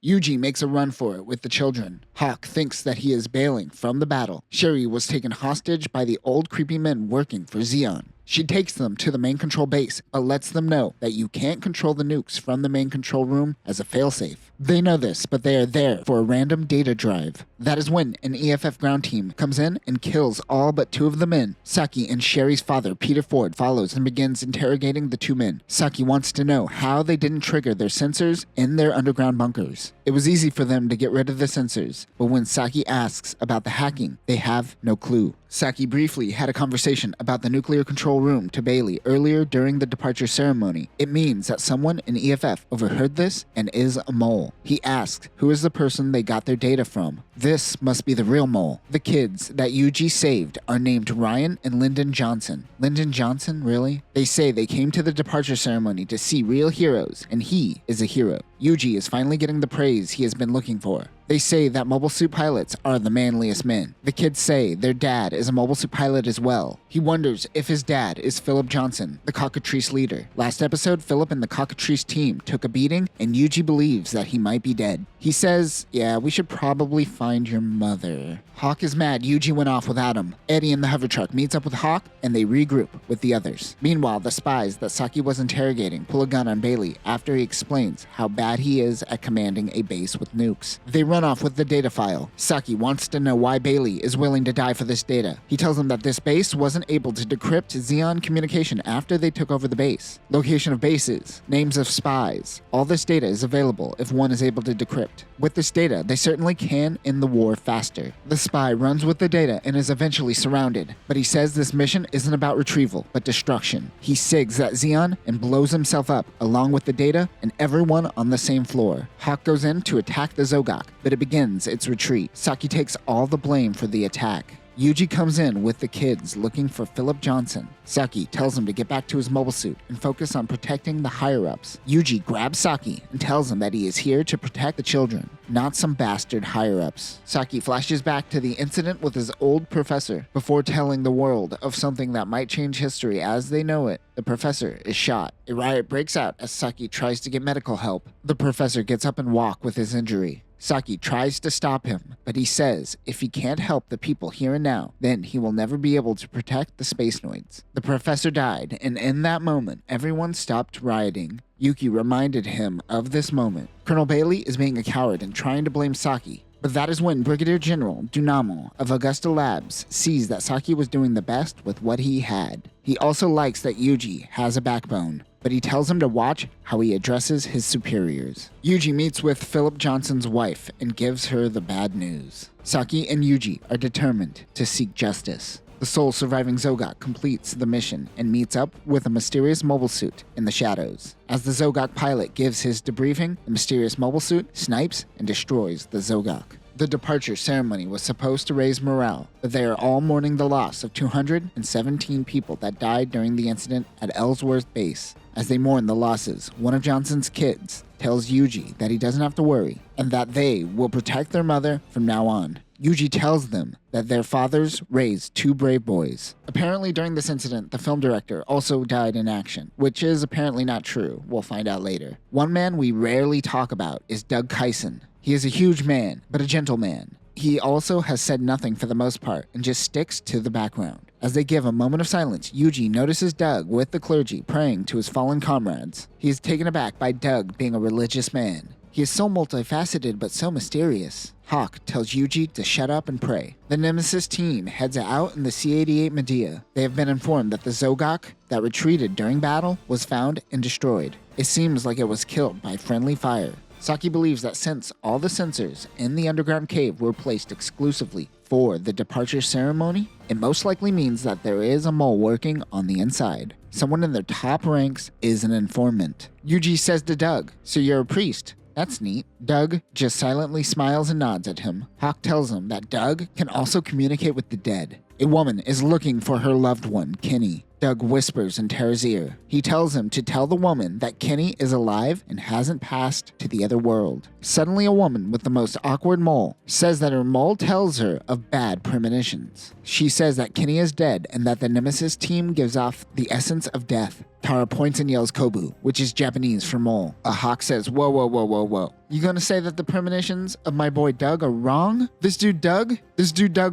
Yuji makes a run for it with the children. Hawk thinks that he is bailing from the battle. Sherry was taken hostage by the old creepy men working for Zeon. She takes them to the main control base, but lets them know that you can't control the nukes from the main control room as a failsafe. They know this, but they are there for a random data drive. That is when an EFF ground team comes in and kills all but two of the men. Saki and Sherry's father, Peter Ford, follows and begins interrogating the two men. Saki wants to know how they didn't trigger their sensors in their underground bunkers. It was easy for them to get rid of the sensors, but when Saki asks about the hacking, they have no clue. Saki briefly had a conversation about the nuclear control room to Bailey earlier during the departure ceremony. It means that someone in EFF overheard this and is a mole. He asks who is the person they got their data from. This must be the real mole. The kids that Yuji saved are named Ryan and Lyndon Johnson. Lyndon Johnson, really? They say they came to the departure ceremony to see real heroes, and he is a hero. Yuji is finally getting the praise he has been looking for. They say that mobile suit pilots are the manliest men. The kids say their dad is a mobile suit pilot as well. He wonders if his dad is Philip Johnson, the cockatrice leader. Last episode, Philip and the cockatrice team took a beating, and Yuji believes that he might be dead. He says, yeah, we should probably find your mother. Hawk is mad Yuji went off without him. Eddie in the hover truck meets up with Hawk, and they regroup with the others. Meanwhile, the spies that Saki was interrogating pull a gun on Bailey after he explains how bad he is at commanding a base with nukes. They run off with the data file. Saki wants to know why Bailey is willing to die for this data. He tells them that this base wasn't able to decrypt Zeon communication after they took over the base. Location of bases, names of spies. All this data is available if one is able to decrypt. With this data, they certainly can end the war faster. The spy runs with the data and is eventually surrounded, but he says this mission isn't about retrieval, but destruction. He sigs at Zeon and blows himself up, along with the data and everyone on the same floor. Hawk goes in to attack the Zogak, but it begins its retreat. Saki takes all the blame for the attack. Yuji comes in with the kids looking for Philip Johnson. Saki tells him to get back to his mobile suit and focus on protecting the higher-ups. Yuji grabs Saki and tells him that he is here to protect the children, not some bastard higher-ups. Saki flashes back to the incident with his old professor before telling the world of something that might change history as they know it. The professor is shot. A riot breaks out as Saki tries to get medical help. The professor gets up and walks with his injury. Saki tries to stop him, but he says if he can't help the people here and now, then he will never be able to protect the Spacenoids. The professor died, and in that moment, everyone stopped rioting. Yuki reminded him of this moment. Colonel Bailey is being a coward and trying to blame Saki. But that is when Brigadier General Dunamo of Augusta Labs sees that Saki was doing the best with what he had. He also likes that Yuji has a backbone, but he tells him to watch how he addresses his superiors. Yuji meets with Philip Johnson's wife and gives her the bad news. Saki and Yuji are determined to seek justice. The sole surviving Zogak completes the mission and meets up with a mysterious mobile suit in the shadows. As the Zogak pilot gives his debriefing, the mysterious mobile suit snipes and destroys the Zogak. The departure ceremony was supposed to raise morale, but they are all mourning the loss of 217 people that died during the incident at Ellsworth base. As they mourn the losses, one of Johnson's kids tells Yuji that he doesn't have to worry and that they will protect their mother from now on. Yuji tells them that their fathers raised two brave boys. Apparently during this incident, the film director also died in action, which is apparently not true. We'll find out later. One man we rarely talk about is Doug Kyson. He is a huge man, but a gentle man. He also has said nothing for the most part and just sticks to the background. As they give a moment of silence, Yuji notices Doug with the clergy praying to his fallen comrades. He is taken aback by Doug being a religious man. He is so multifaceted but so mysterious. Hawk tells Yuji to shut up and pray. The Nemesis team heads out in the C-88 Medea. They have been informed that the Zogak that retreated during battle was found and destroyed. It seems like it was killed by friendly fire. Saki believes that since all the sensors in the underground cave were placed exclusively for the departure ceremony, it most likely means that there is a mole working on the inside. Someone in their top ranks is an informant. Yuji says to Doug, "So you're a priest? That's neat." Doug just silently smiles and nods at him. Hawk tells him that Doug can also communicate with the dead. A woman is looking for her loved one, Kenny. Doug whispers in Tara's ear. He tells him to tell the woman that Kenny is alive and hasn't passed to the other world. Suddenly a woman with the most awkward mole says that her mole tells her of bad premonitions. She says that Kenny is dead and that the Nemesis team gives off the essence of death. Tara points and yells Kobu, which is Japanese for mole. A Hawk says, whoa, whoa, whoa, whoa, whoa. You gonna say that the premonitions of my boy Doug are wrong? This dude Doug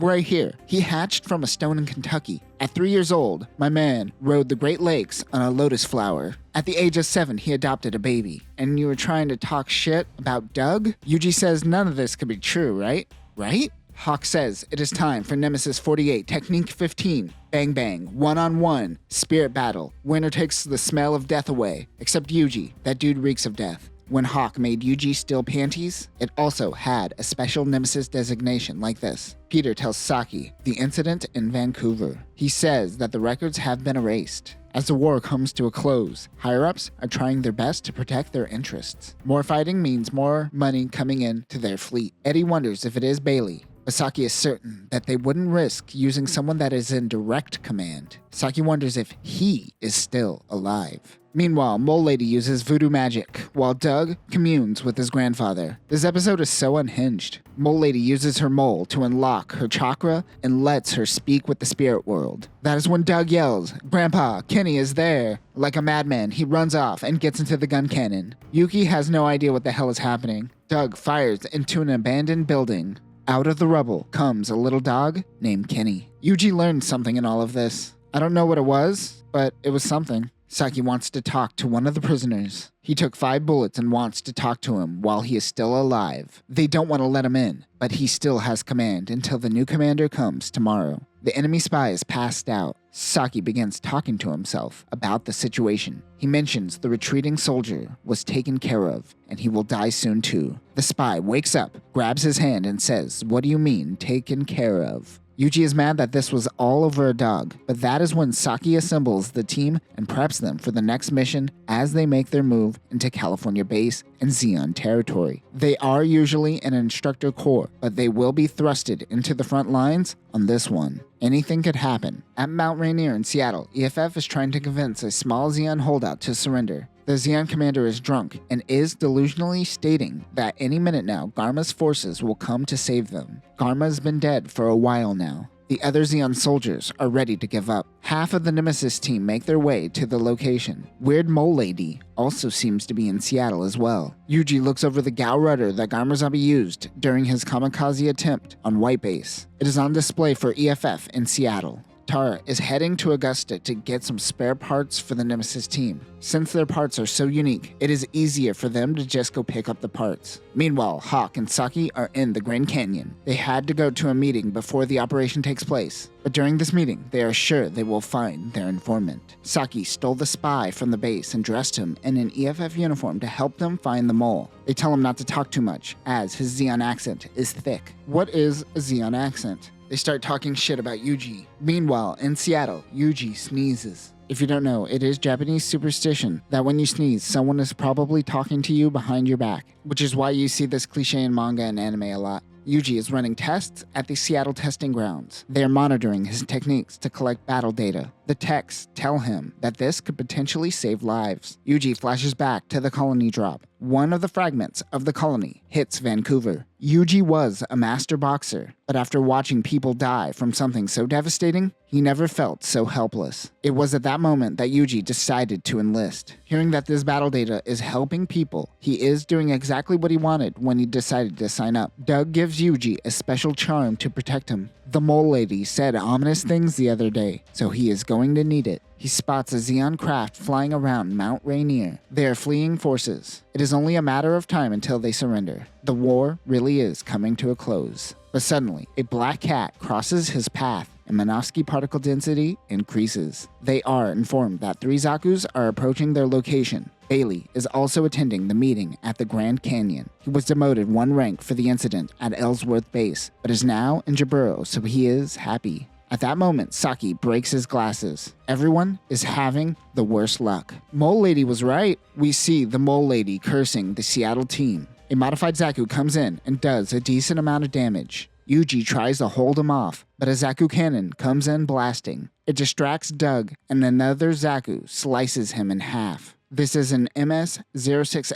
right here. He hatched from a stone in Kentucky. At 3 years old, my man rode the Great Lakes on a lotus flower. At the age of 7, he adopted a baby. And you were trying to talk shit about Doug? Yuji says none of this could be true, right? Right? Hawk says it is time for Nemesis 48, Technique 15. Bang bang, one-on-one, spirit battle. Winner takes the smell of death away. Except Yuji, that dude reeks of death. When Hawk made Yuji steal panties, it also had a special Nemesis designation like this. Peter tells Saki the incident in Vancouver. He says that the records have been erased. As the war comes to a close, higher-ups are trying their best to protect their interests. More fighting means more money coming in to their fleet. Eddie wonders if it is Bailey. But Saki is certain that they wouldn't risk using someone that is in direct command. Saki wonders if he is still alive. Meanwhile, Mole Lady uses voodoo magic, while Doug communes with his grandfather. This episode is so unhinged. Mole Lady uses her mole to unlock her chakra and lets her speak with the spirit world. That is when Doug yells, "Grandpa, Kenny is there!" Like a madman, he runs off and gets into the gun cannon. Yuki has no idea what the hell is happening. Doug fires into an abandoned building. Out of the rubble comes a little dog named Kenny. Yuji learned something in all of this. I don't know what it was, but it was something. Saki wants to talk to one of the prisoners. He took 5 bullets and wants to talk to him while he is still alive. They don't want to let him in, but he still has command until the new commander comes tomorrow. The enemy spy is passed out. Saki begins talking to himself about the situation. He mentions the retreating soldier was taken care of, and he will die soon too. The spy wakes up, grabs his hand, and says, "What do you mean, taken care of?" Yuji is mad that this was all over a dog, but that is when Saki assembles the team and preps them for the next mission as they make their move into California base and Zeon territory. They are usually an instructor corps, but they will be thrusted into the front lines on this one. Anything could happen. At Mount Rainier in Seattle, EFF is trying to convince a small Zeon holdout to surrender. The Zeon commander is drunk and is delusionally stating that any minute now, Garma's forces will come to save them. Garma has been dead for a while now. The other Zeon soldiers are ready to give up. Half of the Nemesis team make their way to the location. Weird Mole Lady also seems to be in Seattle as well. Yuji looks over the Gao rudder that Zabi used during his kamikaze attempt on White Base. It is on display for EFF in Seattle. Tara is heading to Augusta to get some spare parts for the Nemesis team. Since their parts are so unique, it is easier for them to just go pick up the parts. Meanwhile, Hawk and Saki are in the Grand Canyon. They had to go to a meeting before the operation takes place, but during this meeting, they are sure they will find their informant. Saki stole the spy from the base and dressed him in an EFF uniform to help them find the mole. They tell him not to talk too much, as his Zeon accent is thick. What is a Zeon accent? They start talking shit about Yuji. Meanwhile, in Seattle, Yuji sneezes. If you don't know, it is Japanese superstition that when you sneeze, someone is probably talking to you behind your back, which is why you see this cliche in manga and anime a lot. Yuji is running tests at the Seattle testing grounds. They are monitoring his techniques to collect battle data. The techs tell him that this could potentially save lives. Yuji flashes back to the colony drop. One of the fragments of the colony hits Vancouver. Yuji was a master boxer, but after watching people die from something so devastating, he never felt so helpless. It was at that moment that Yuji decided to enlist. Hearing that this battle data is helping people, he is doing exactly what he wanted when he decided to sign up. Doug gives Yuji a special charm to protect him. The Mole Lady said ominous things the other day, so he is going to need it. He spots a Zeon craft flying around Mount Rainier. They are fleeing forces. It is only a matter of time until they surrender. The war really is coming to a close. But suddenly, a black cat crosses his path and Minovsky particle density increases. They are informed that 3 Zakus are approaching their location. Bailey is also attending the meeting at the Grand Canyon. He was demoted 1 rank for the incident at Ellsworth base, but is now in Jaburo, so he is happy. At that moment, Saki breaks his glasses. Everyone is having the worst luck. Mole Lady was right. We see the Mole Lady cursing the Seattle team. A modified Zaku comes in and does a decent amount of damage. Yuji tries to hold him off, but a Zaku cannon comes in blasting. It distracts Doug, and another Zaku slices him in half. This is an MS-06FS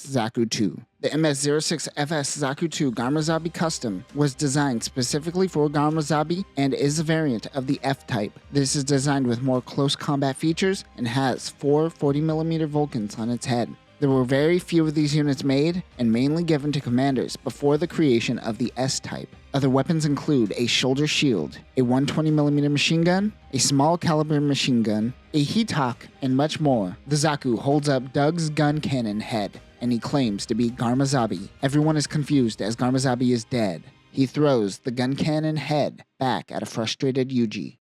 Zaku 2. The MS-06FS Zaku 2 Zabi Custom was designed specifically for Zabi and is a variant of the F-type. This is designed with more close combat features and has 4 40mm Vulcans on its head. There were very few of these units made and mainly given to commanders before the creation of the S-type. Other weapons include a shoulder shield, a 120mm machine gun, a small caliber machine gun, a heat hawk, and much more. The Zaku holds up Doug's gun cannon head, and he claims to be Zabi. Everyone is confused as Zabi is dead. He throws the gun cannon head back at a frustrated Yuji.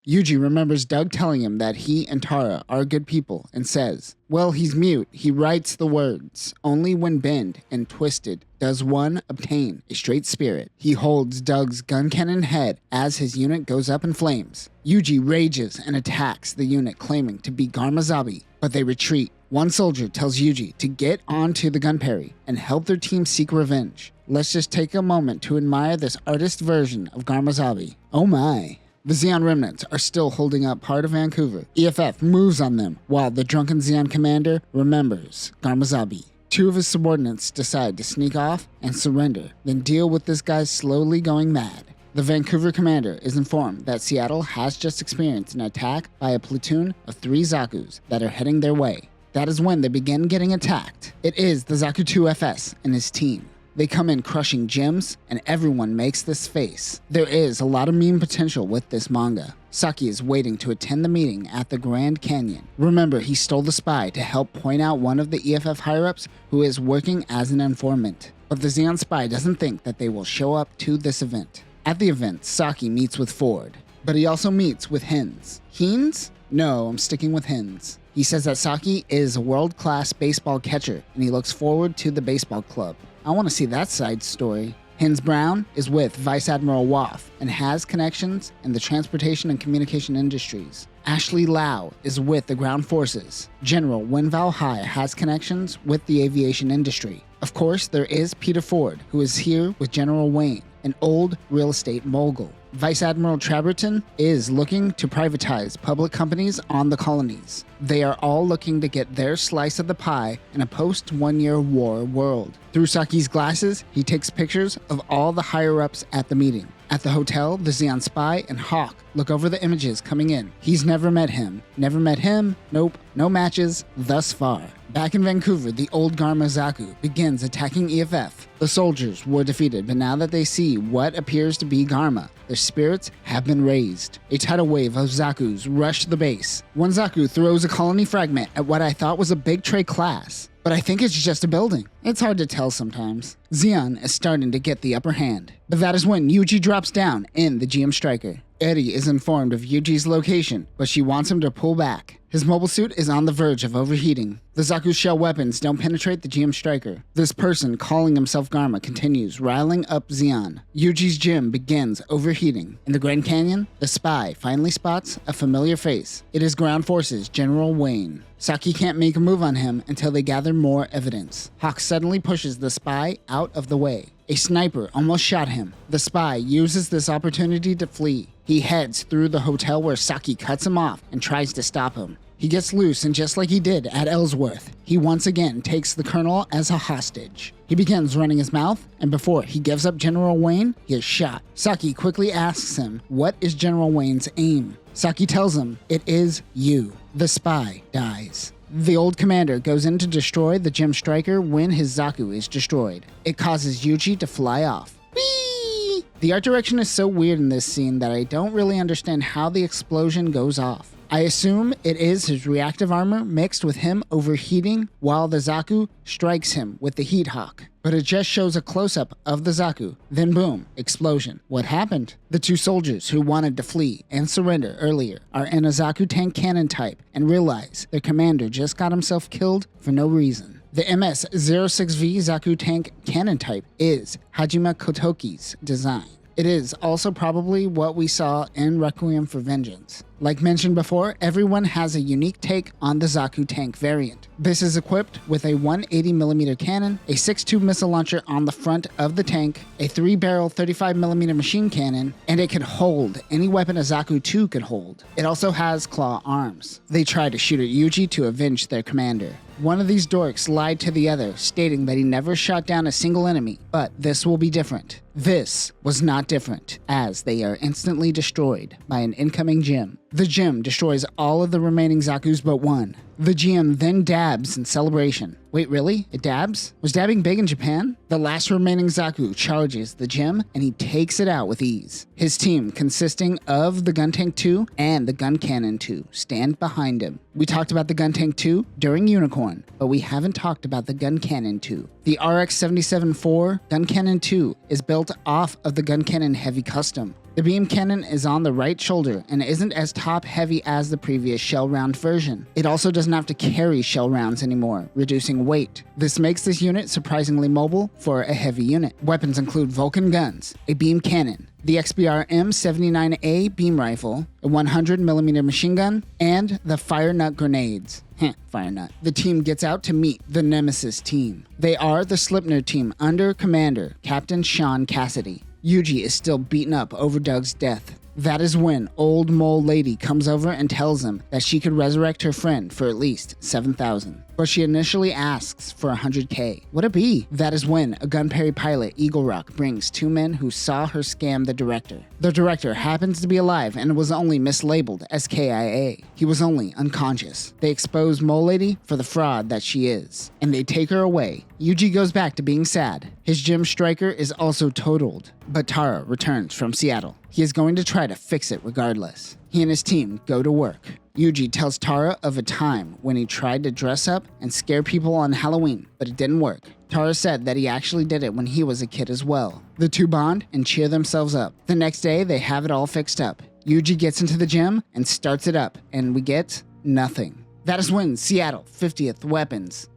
Yuji remembers Doug telling him that he and Tara are good people and says, well, he's mute. He writes the words. Only when bent and twisted does one obtain a straight spirit. He holds Doug's gun cannon head as his unit goes up in flames. Yuji rages and attacks the unit claiming to be Zabi, but they retreat. One soldier tells Yuji to get onto the gunperry and help their team seek revenge. Let's just take a moment to admire this artist version of Zabi. Oh my. The Zeon remnants are still holding up part of Vancouver. EFF moves on them, while the drunken Zeon commander remembers Zabi. 2 of his subordinates decide to sneak off and surrender, then deal with this guy slowly going mad. The Vancouver commander is informed that Seattle has just experienced an attack by a platoon of 3 Zakus that are heading their way. That is when they begin getting attacked. It is the Zaku 2 FS and his team. They come in crushing gems, and everyone makes this face. There is a lot of meme potential with this manga. Saki is waiting to attend the meeting at the Grand Canyon. Remember, he stole the spy to help point out one of the EFF higher-ups who is working as an informant. But the Zeon spy doesn't think that they will show up to this event. At the event, Saki meets with Ford, but he also meets with Hens. Hens? No, I'm sticking with Hens. He says that Saki is a world-class baseball catcher, and he looks forward to the baseball club. I want to see that side story. Hins Brown is with Vice Admiral Waff and has connections in the transportation and communication industries. Ashley Lau is with the ground forces. General Wenval Hai has connections with the aviation industry. Of course, there is Peter Ford, who is here with General Wayne, an old real estate mogul. Vice Admiral Traberton is looking to privatize public companies on the colonies. They are all looking to get their slice of the pie in a post-one-year war world. Through Saki's glasses, he takes pictures of all the higher-ups at the meeting. At the hotel, the Zeon spy and Hawk look over the images coming in. He's never met him. Never met him. Nope. No matches thus far. Back in Vancouver, the old Garma Zaku begins attacking EFF. The soldiers were defeated, but now that they see what appears to be Garma, their spirits have been raised. A tidal wave of Zakus rush the base. One Zaku throws a colony fragment at what I thought was a big tray class, but I think it's just a building. It's hard to tell sometimes. Zeon is starting to get the upper hand, but that is when Yuji drops down in the GM Striker. Eri is informed of Yuji's location, but she wants him to pull back. His mobile suit is on the verge of overheating. The Zaku's shell weapons don't penetrate the GM Striker. This person, calling himself Garma, continues riling up Zeon. Yuji's gym begins overheating. In the Grand Canyon, the spy finally spots a familiar face. It is Ground Forces General Wayne. Saki can't make a move on him until they gather more evidence. Hawk suddenly pushes the spy out of the way. A sniper almost shot him. The spy uses this opportunity to flee. He heads through the hotel where Saki cuts him off and tries to stop him. He gets loose, and just like he did at Ellsworth, he once again takes the colonel as a hostage. He begins running his mouth, and before he gives up General Wayne, he is shot. Saki quickly asks him, what is General Wayne's aim? Saki tells him, it is you. The spy dies. The old commander goes in to destroy the GM Striker when his Zaku is destroyed. It causes Yuji to fly off. Whee! The art direction is so weird in this scene that I don't really understand how the explosion goes off. I assume it is his reactive armor mixed with him overheating while the Zaku strikes him with the Heat Hawk. But it just shows a close-up of the Zaku, then boom, explosion. What happened? The two soldiers who wanted to flee and surrender earlier are in a Zaku tank cannon type and realize their commander just got himself killed for no reason. The MS-06V Zaku tank cannon type is Hajime Kotoki's design. It is also probably what we saw in Requiem for Vengeance. Like mentioned before, everyone has a unique take on the Zaku tank variant. This is equipped with a 180mm cannon, a 6.2 missile launcher on the front of the tank, a 3-barrel 35mm machine cannon, and it can hold any weapon a Zaku 2 could hold. It also has claw arms. They try to shoot at Yuji to avenge their commander. One of these dorks lied to the other, stating that he never shot down a single enemy, but this will be different. This was not different, as they are instantly destroyed by an incoming GM. The GM destroys all of the remaining Zakus but one. The GM then dabs in celebration. Wait, really? It dabs? Was dabbing big in Japan? The last remaining Zaku charges the GM and he takes it out with ease. His team, consisting of the Gun Tank 2 and the Gun Cannon 2, stand behind him. We talked about the Gun Tank 2 during Unicorn, but we haven't talked about the Gun Cannon 2. The RX-77-4 Gun Cannon 2 is built off of the Gun Cannon Heavy Custom. The beam cannon is on the right shoulder and isn't as top heavy as the previous shell round version. It also doesn't have to carry shell rounds anymore, reducing weight. This makes this unit surprisingly mobile for a heavy unit. Weapons include Vulcan guns, a beam cannon, the XBR M79A beam rifle, a 100mm machine gun, and the Fire Nut grenades. Fire Nut. The team gets out to meet the Nemesis team. They are the Slipner team under Commander Captain Sean Cassidy. Yuji is still beaten up over Doug's death. That is when Old Mole Lady comes over and tells him that she could resurrect her friend for at least 7,000. But she initially asks for 100K. What'd it be? That is when a Gunperry pilot, Eagle Rock, brings two men who saw her scam the director. The director happens to be alive and was only mislabeled as KIA. He was only unconscious. They expose Mole Lady for the fraud that she is, and they take her away. Yuji goes back to being sad. His GM Striker is also totaled, but Tara returns from Seattle. He is going to try to fix it regardless. He and his team go to work. Yuji tells Tara of a time when he tried to dress up and scare people on Halloween, but it didn't work. Tara said that he actually did it when he was a kid as well. The two bond and cheer themselves up. The next day, they have it all fixed up. Yuji gets into the gym and starts it up, and we get nothing. That is when Seattle 50th Weapons.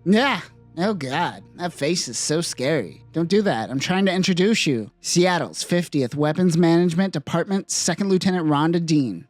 Oh god, that face is so scary. Don't do that. I'm trying to introduce you. Seattle's 50th Weapons Management Department 2nd Lieutenant Rhonda Dean.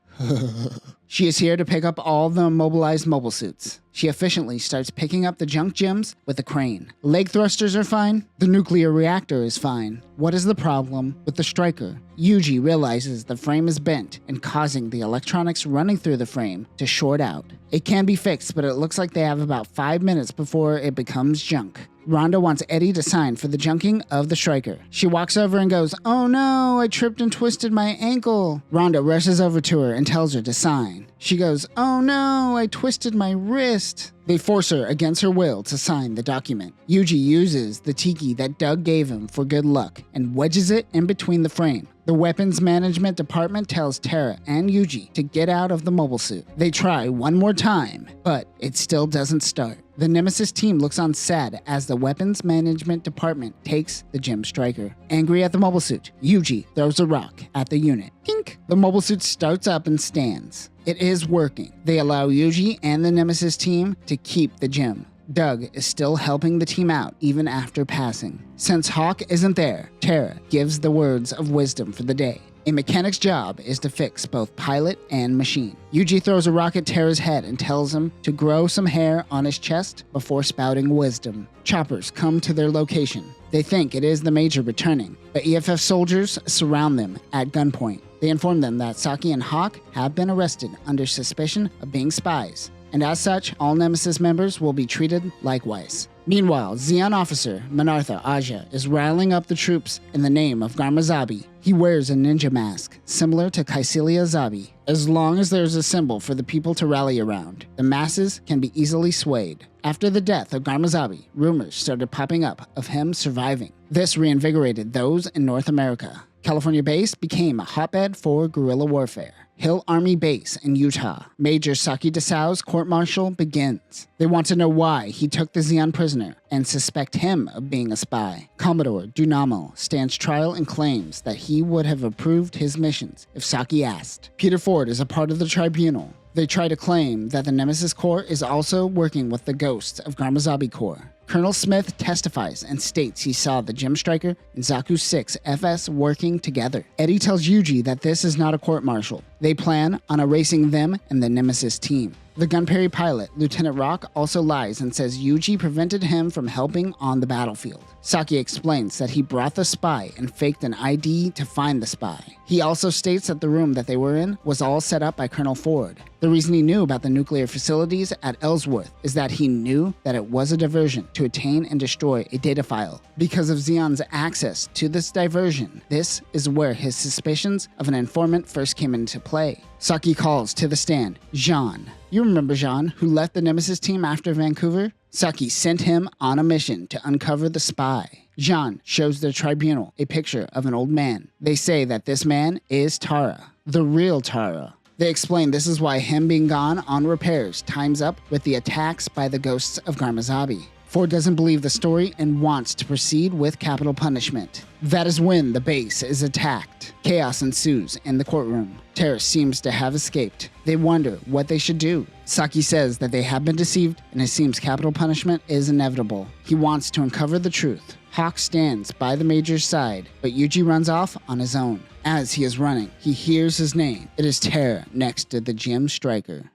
She is here to pick up all the immobilized mobile suits. She efficiently starts picking up the junk gems with a crane. Leg thrusters are fine. The nuclear reactor is fine. What is the problem with the striker? Yuji realizes the frame is bent and causing the electronics running through the frame to short out. It can be fixed, but it looks like they have about 5 minutes before it becomes junk. Rhonda wants Eddie to sign for the junking of the striker. She walks over and goes, "Oh no, I tripped and twisted my ankle." Rhonda rushes over to her and tells her to sign. She goes, "Oh no, I twisted my wrist." They force her against her will to sign the document. Yuji uses the tiki that Doug gave him for good luck and wedges it in between the frame. The Weapons Management Department tells Tara and Yuji to get out of the mobile suit. They try one more time, but it still doesn't start. The Nemesis team looks on sad as the Weapons Management Department takes the gem striker. Angry at the mobile suit, Yuji throws a rock at the unit. Tink! The mobile suit starts up and stands. It is working. They allow Yuji and the Nemesis team to keep the gem. Doug is still helping the team out even after passing. Since Hawk isn't there, Tara gives the words of wisdom for the day. A mechanic's job is to fix both pilot and machine. Yuji throws a rock at Tara's head and tells him to grow some hair on his chest before spouting wisdom. Choppers come to their location. They think it is the Major returning, but EFF soldiers surround them at gunpoint. They inform them that Saki and Hawk have been arrested under suspicion of being spies, and as such, all Nemesis members will be treated likewise. Meanwhile, Zeon officer Manartha Aja is riling up the troops in the name of Garma Zabi. He wears a ninja mask, similar to Kycilia Zabi. As long as there's a symbol for the people to rally around, the masses can be easily swayed. After the death of Garma Zabi, rumors started popping up of him surviving. This reinvigorated those in North America. California base became a hotbed for guerrilla warfare. Hill Army Base in Utah. Major Saki Desao's court-martial begins. They want to know why he took the Zeon prisoner and suspect him of being a spy. Commodore Dunamo stands trial and claims that he would have approved his missions if Saki asked. Peter Ford is a part of the tribunal. They try to claim that the Nemesis Corps is also working with the ghosts of Garma Zabi Corps. Colonel Smith testifies and states he saw the Gem Striker and Zaku 6 FS working together. Eddie tells Yuji that this is not a court-martial. They plan on erasing them and the Nemesis team. The Gunperry pilot, Lieutenant Rock, also lies and says Yuji prevented him from helping on the battlefield. Saki explains that he brought the spy and faked an ID to find the spy. He also states that the room that they were in was all set up by Colonel Ford. The reason he knew about the nuclear facilities at Ellsworth is that he knew that it was a diversion to attain and destroy a data file. Because of Zeon's access to this diversion, this is where his suspicions of an informant first came into play. Saki calls to the stand Jean. You remember Jean, who left the Nemesis team after Vancouver? Saki sent him on a mission to uncover the spy. Jean shows the tribunal a picture of an old man. They say that this man is Tara, the real Tara. They explain this is why him being gone on repairs times up with the attacks by the ghosts of Garma Zabi. Ford doesn't believe the story and wants to proceed with capital punishment. That is when the base is attacked. Chaos ensues in the courtroom. Tara seems to have escaped. They wonder what they should do. Saki says that they have been deceived and it seems capital punishment is inevitable. He wants to uncover the truth. Hawk stands by the Major's side, but Yuji runs off on his own. As he is running, he hears his name. It is Tara next to the Gem Striker.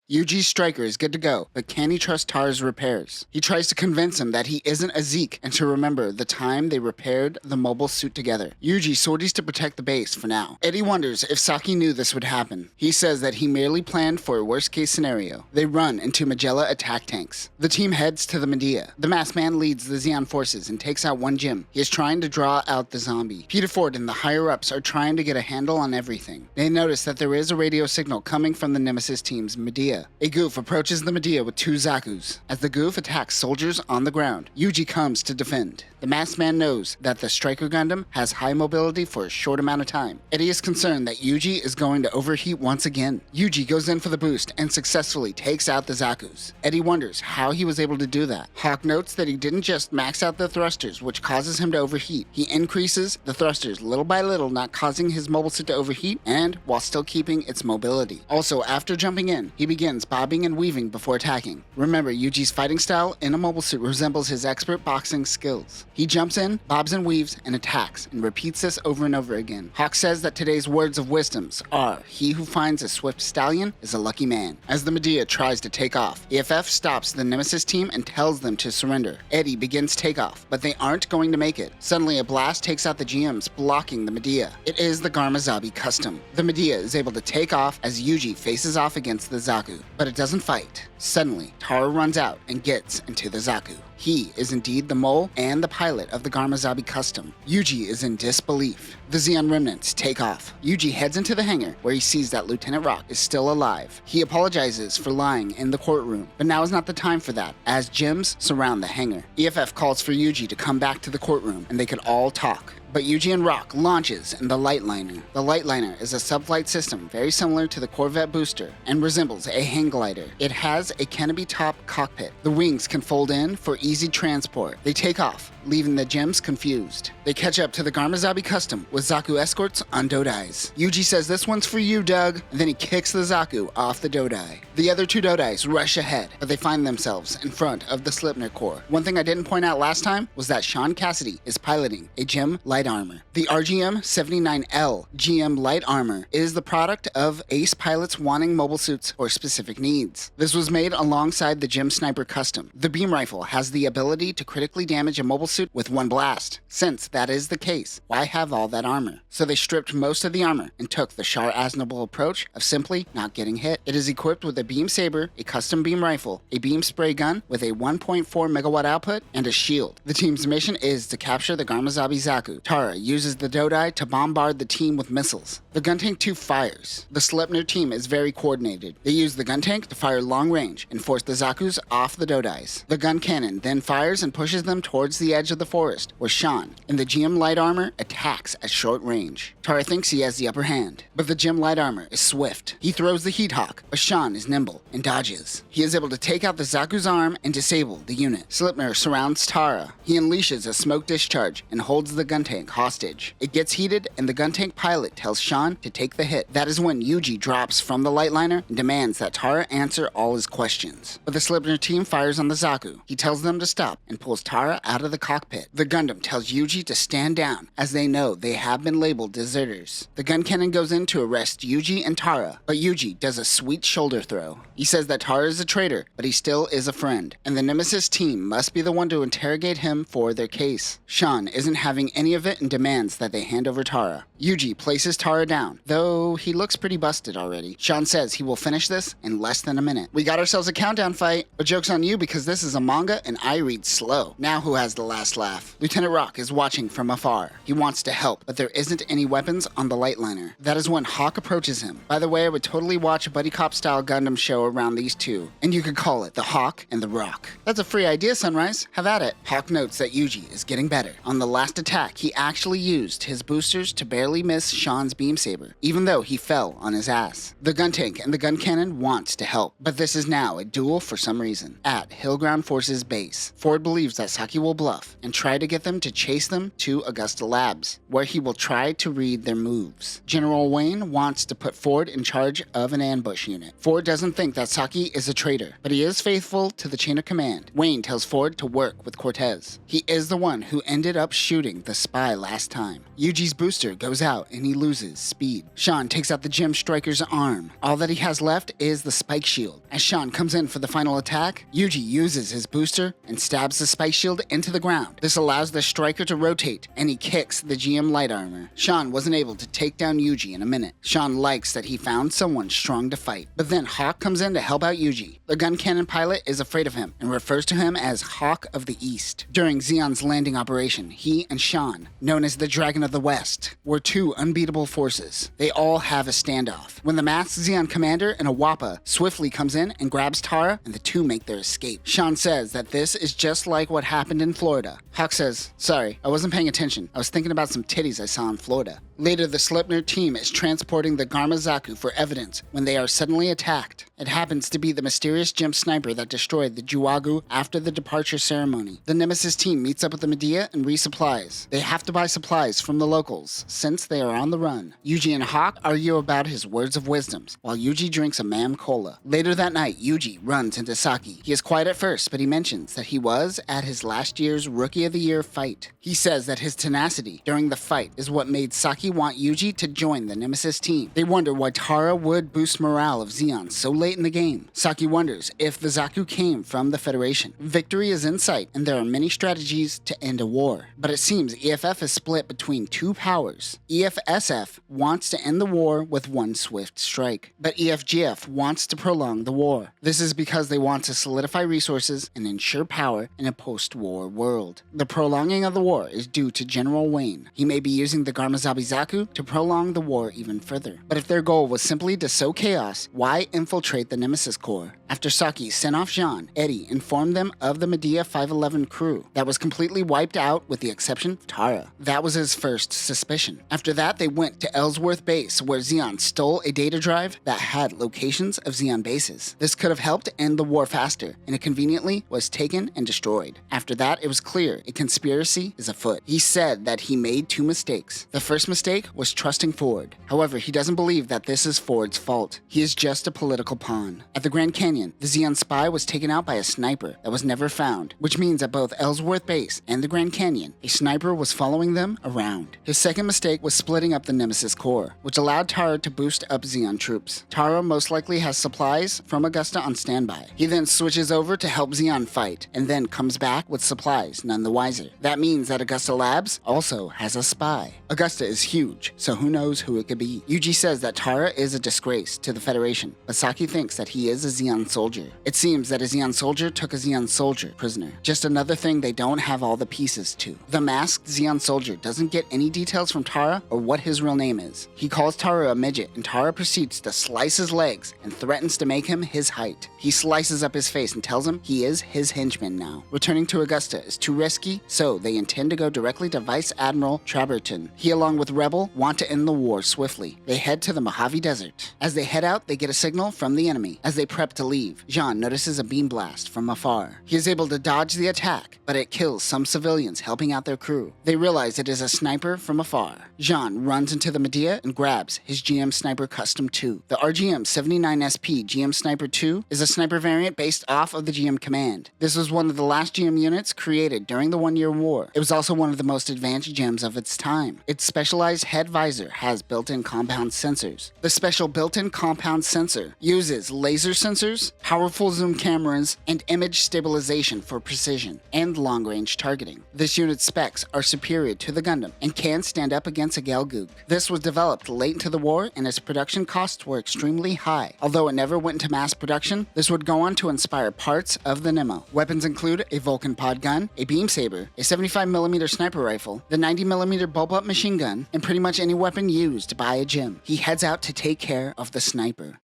Yuji's striker is good to go, but can he trust Tara's repairs? He tries to convince him that he isn't a Zeke and to remember the time they repaired the mobile suit together. Yuji sorties to protect the base for now. Eddie wonders if Saki knew this would happen. He says that he merely planned for a worst-case scenario. They run into Magella attack tanks. The team heads to the Medea. The masked man leads the Zeon forces and takes out one gym. He is trying to draw out the zombie. Peter Ford and the higher-ups are trying to get a handle on everything. They notice that there is a radio signal coming from the Nemesis team's Medea. A goof approaches the Medea with 2 Zakus. As the goof attacks soldiers on the ground, Yuji comes to defend. The masked man knows that the Striker Gundam has high mobility for a short amount of time. Eddie is concerned that Yuji is going to overheat once again. Yuji goes in for the boost and successfully takes out the Zakus. Eddie wonders how he was able to do that. Hawk notes that he didn't just max out the thrusters, which causes him to overheat. He increases the thrusters little by little, not causing his mobile suit to overheat, and while still keeping its mobility. Also, after jumping in, he begins begins bobbing and weaving before attacking. Remember, Yuji's fighting style in a mobile suit resembles his expert boxing skills. He jumps in, bobs and weaves, and attacks, and repeats this over and over again. Hawk says that today's words of wisdoms are, "He who finds a swift stallion is a lucky man." As the Medea tries to take off, EFF stops the Nemesis team and tells them to surrender. Eddie begins takeoff, but they aren't going to make it. Suddenly, a blast takes out the GMs, blocking the Medea. It is the Zabi custom. The Medea is able to take off as Yuji faces off against the Zaku, but it doesn't fight. Suddenly, Tara runs out and gets into the Zaku. He is indeed the mole and the pilot of the Zabi custom. Yuji is in disbelief. The Zeon remnants take off. Yuji heads into the hangar where he sees that Lieutenant Rock is still alive. He apologizes for lying in the courtroom, but now is not the time for that, as gems surround the hangar. EFF calls for Yuji to come back to the courtroom and they could all talk. But Yuji and Rock launches in the Lightliner. The Lightliner is a subflight system very similar to the Corvette booster and resembles a hang glider. It has a canopy-top cockpit. The wings can fold in for easy transport. They take off, leaving the gems confused. They catch up to the Zabi custom with Zaku escorts on Dodais. Yuji says, "This one's for you, Doug," and then he kicks the Zaku off the Dodai. The other two Dodais rush ahead, but they find themselves in front of the Slipner Corps. One thing I didn't point out last time was that Sean Cassidy is piloting a GEM light armor. The RGM-79L GM light armor is the product of ace pilots wanting mobile suits or specific needs. This was made alongside the GEM Sniper Custom. The beam rifle has the ability to critically damage a mobile suit with one blast. Since that is the case, why have all that armor? So they stripped most of the armor and took the Char Aznable approach of simply not getting hit. It is equipped with a beam saber, a custom beam rifle, a beam spray gun with a 1.4 megawatt output, and a shield. The team's mission is to capture the Zabi Zaku. Tara uses the Dodai to bombard the team with missiles. The gun tank 2 fires. The Sleipnir team is very coordinated. They use the gun tank to fire long range and force the Zakus off the Dodais. The gun cannon then fires and pushes them towards the edge of the forest, where Sean, in the GM light armor, attacks at short range. Tara thinks he has the upper hand, but the GM light armor is swift. He throws the Heat Hawk, but Sean is nimble and dodges. He is able to take out the Zaku's arm and disable the unit. Sleipnir surrounds Tara. He unleashes a smoke discharge and holds the gun tank hostage. It gets heated and the gun tank pilot tells Sean to take the hit. That is when Yuji drops from the Lightliner and demands that Tara answer all his questions. But the Sleipnir team fires on the Zaku. He tells them to stop and pulls Tara out of the cockpit. The Gundam tells Yuji to stand down, as they know they have been labeled deserters. The gun cannon goes in to arrest Yuji and Tara, but Yuji does a sweet shoulder throw. He says that Tara is a traitor, but he still is a friend, and the Nemesis team must be the one to interrogate him for their case. Sean isn't having any of it and demands that they hand over Tara. Yuji places Tara down, though he looks pretty busted already. Sean says he will finish this in less than a minute. We got ourselves a countdown fight, but joke's on you because this is a manga and I read slow. Now who has the last laugh? Lieutenant Rock is watching from afar. He wants to help, but there isn't any weapons on the Lightliner. That is when Hawk approaches him. By the way, I would totally watch a buddy cop style Gundam show around these two, and you could call it the Hawk and the Rock. That's a free idea, Sunrise. Have at it. Hawk notes that Yuji is getting better. On the last attack, he actually used his boosters to barely miss Sean's beam saber, even though he fell on his ass. The gun tank and the gun cannon wants to help, but this is now a duel for some reason. At Hillground Force's base, Ford believes that Saki will bluff and try to get them to chase them to Augusta Labs, where he will try to read their moves. General Wayne wants to put Ford in charge of an ambush unit. Ford doesn't think that Saki is a traitor, but he is faithful to the chain of command. Wayne tells Ford to work with Cortez. He is the one who ended up shooting the spy last time. Yuji's booster goes out and he loses speed. Sean takes out the Gem Striker's arm. All that he has left is the spike shield. As Sean comes in for the final attack, Yuji uses his booster and stabs the spike shield into the ground. This allows the striker to rotate, and he kicks the GM light armor. Sean wasn't able to take down Yuji in a minute. Sean likes that he found someone strong to fight. But then Hawk comes in to help out Yuji. The gun cannon pilot is afraid of him and refers to him as Hawk of the East. During Zeon's landing operation, he and Sean, known as the Dragon of the West, were two unbeatable forces. They all have a standoff. When the masked Zeon commander and a Wappa swiftly comes in and grabs Tara, and the two make their escape. Sean says that this is just like what happened in Florida. Hawk says, "Sorry, I wasn't paying attention. I was thinking about some titties I saw in Florida." Later, the Sleipnir team is transporting the Garmazaku for evidence when they are suddenly attacked. It happens to be the mysterious gem sniper that destroyed the Juagu after the departure ceremony. The Nemesis team meets up with the Medea and resupplies. They have to buy supplies from the locals, since they are on the run. Yuji and Hawk argue about his words of wisdoms, while Yuji drinks a mam cola. Later that night, Yuji runs into Saki. He is quiet at first, but he mentions that he was at his last year's Rookie of the Year fight. He says that his tenacity during the fight is what made Saki want Yuji to join the Nemesis team. They wonder why Tara would boost morale of Zeon so late in the game. Saki wonders if the Zaku came from the Federation. Victory is in sight, and there are many strategies to end a war. But it seems EFF is split between two powers. EFSF wants to end the war with one swift strike, but EFGF wants to prolong the war. This is because they want to solidify resources and ensure power in a post-war world. The prolonging of the war is due to General Wayne. He may be using the Garmazabi Zaku to prolong the war even further. But if their goal was simply to sow chaos, why infiltrate the Nemesis Corps? After Saki sent off Jean, Eddie informed them of the Medea 511 crew that was completely wiped out with the exception of Tara. That was his first suspicion. After that, they went to Ellsworth base where Zeon stole a data drive that had locations of Zeon bases. This could have helped end the war faster, and it conveniently was taken and destroyed. After that, it was clear a conspiracy is afoot. He said that he made two mistakes. The first mistake was trusting Ford. However, he doesn't believe that this is Ford's fault. He is just a political pawn. At the Grand Canyon, the Zeon spy was taken out by a sniper that was never found, which means at both Ellsworth base and the Grand Canyon, a sniper was following them around. His second mistake was splitting up the Nemesis Corps, which allowed Tara to boost up Zeon troops. Tara most likely has supplies from Augusta on standby. He then switches over to help Zeon fight, and then comes back with supplies, none the wiser. That means that Augusta Labs also has a spy. Augusta is huge, so who knows who it could be. Yuji says that Tara is a disgrace to the Federation, but Saki thinks that he is a Zeon soldier. It seems that a Zeon soldier took a Zeon soldier prisoner. Just another thing they don't have all the pieces to. The masked Zeon soldier doesn't get any details from Tara or what his real name is. He calls Tara a midget, and Tara proceeds to slice his legs and threatens to make him his height. He slices up his face and tells him he is his henchman now. Returning to Augusta is too risky, so they intend to go directly to Vice Admiral Traberton. He, along with Rebel, want to end the war swiftly. They head to the Mojave Desert. As they head out, they get a signal from the enemy. As they prep to leave, Jean notices a beam blast from afar. He is able to dodge the attack, but it kills some civilians helping out their crew. They realize it is a sniper from afar. Jean runs into the Medea and grabs his GM Sniper Custom 2. The RGM 79SP GM Sniper 2 is a sniper variant based off of the GM Command. This was one of the last GM units created during the 1 Year War. It was also one of the most advanced gems of its time. Its specialized head visor has built-in compound sensors. The special built-in compound sensor uses laser sensors, powerful zoom cameras, and image stabilization for precision and long-range targeting. This unit's specs are superior to the Gundam and can stand up against a Gelgoog. This was developed late into the war, and its production costs were extremely high. Although it never went into mass production, this would go on to inspire parts of the Nemo. Weapons include a Vulcan pod gun, a beam saber, a 75mm sniper rifle, the 90mm bulb-up machine gun, and pretty much any weapon used by a GM. He heads out to take care of the sniper.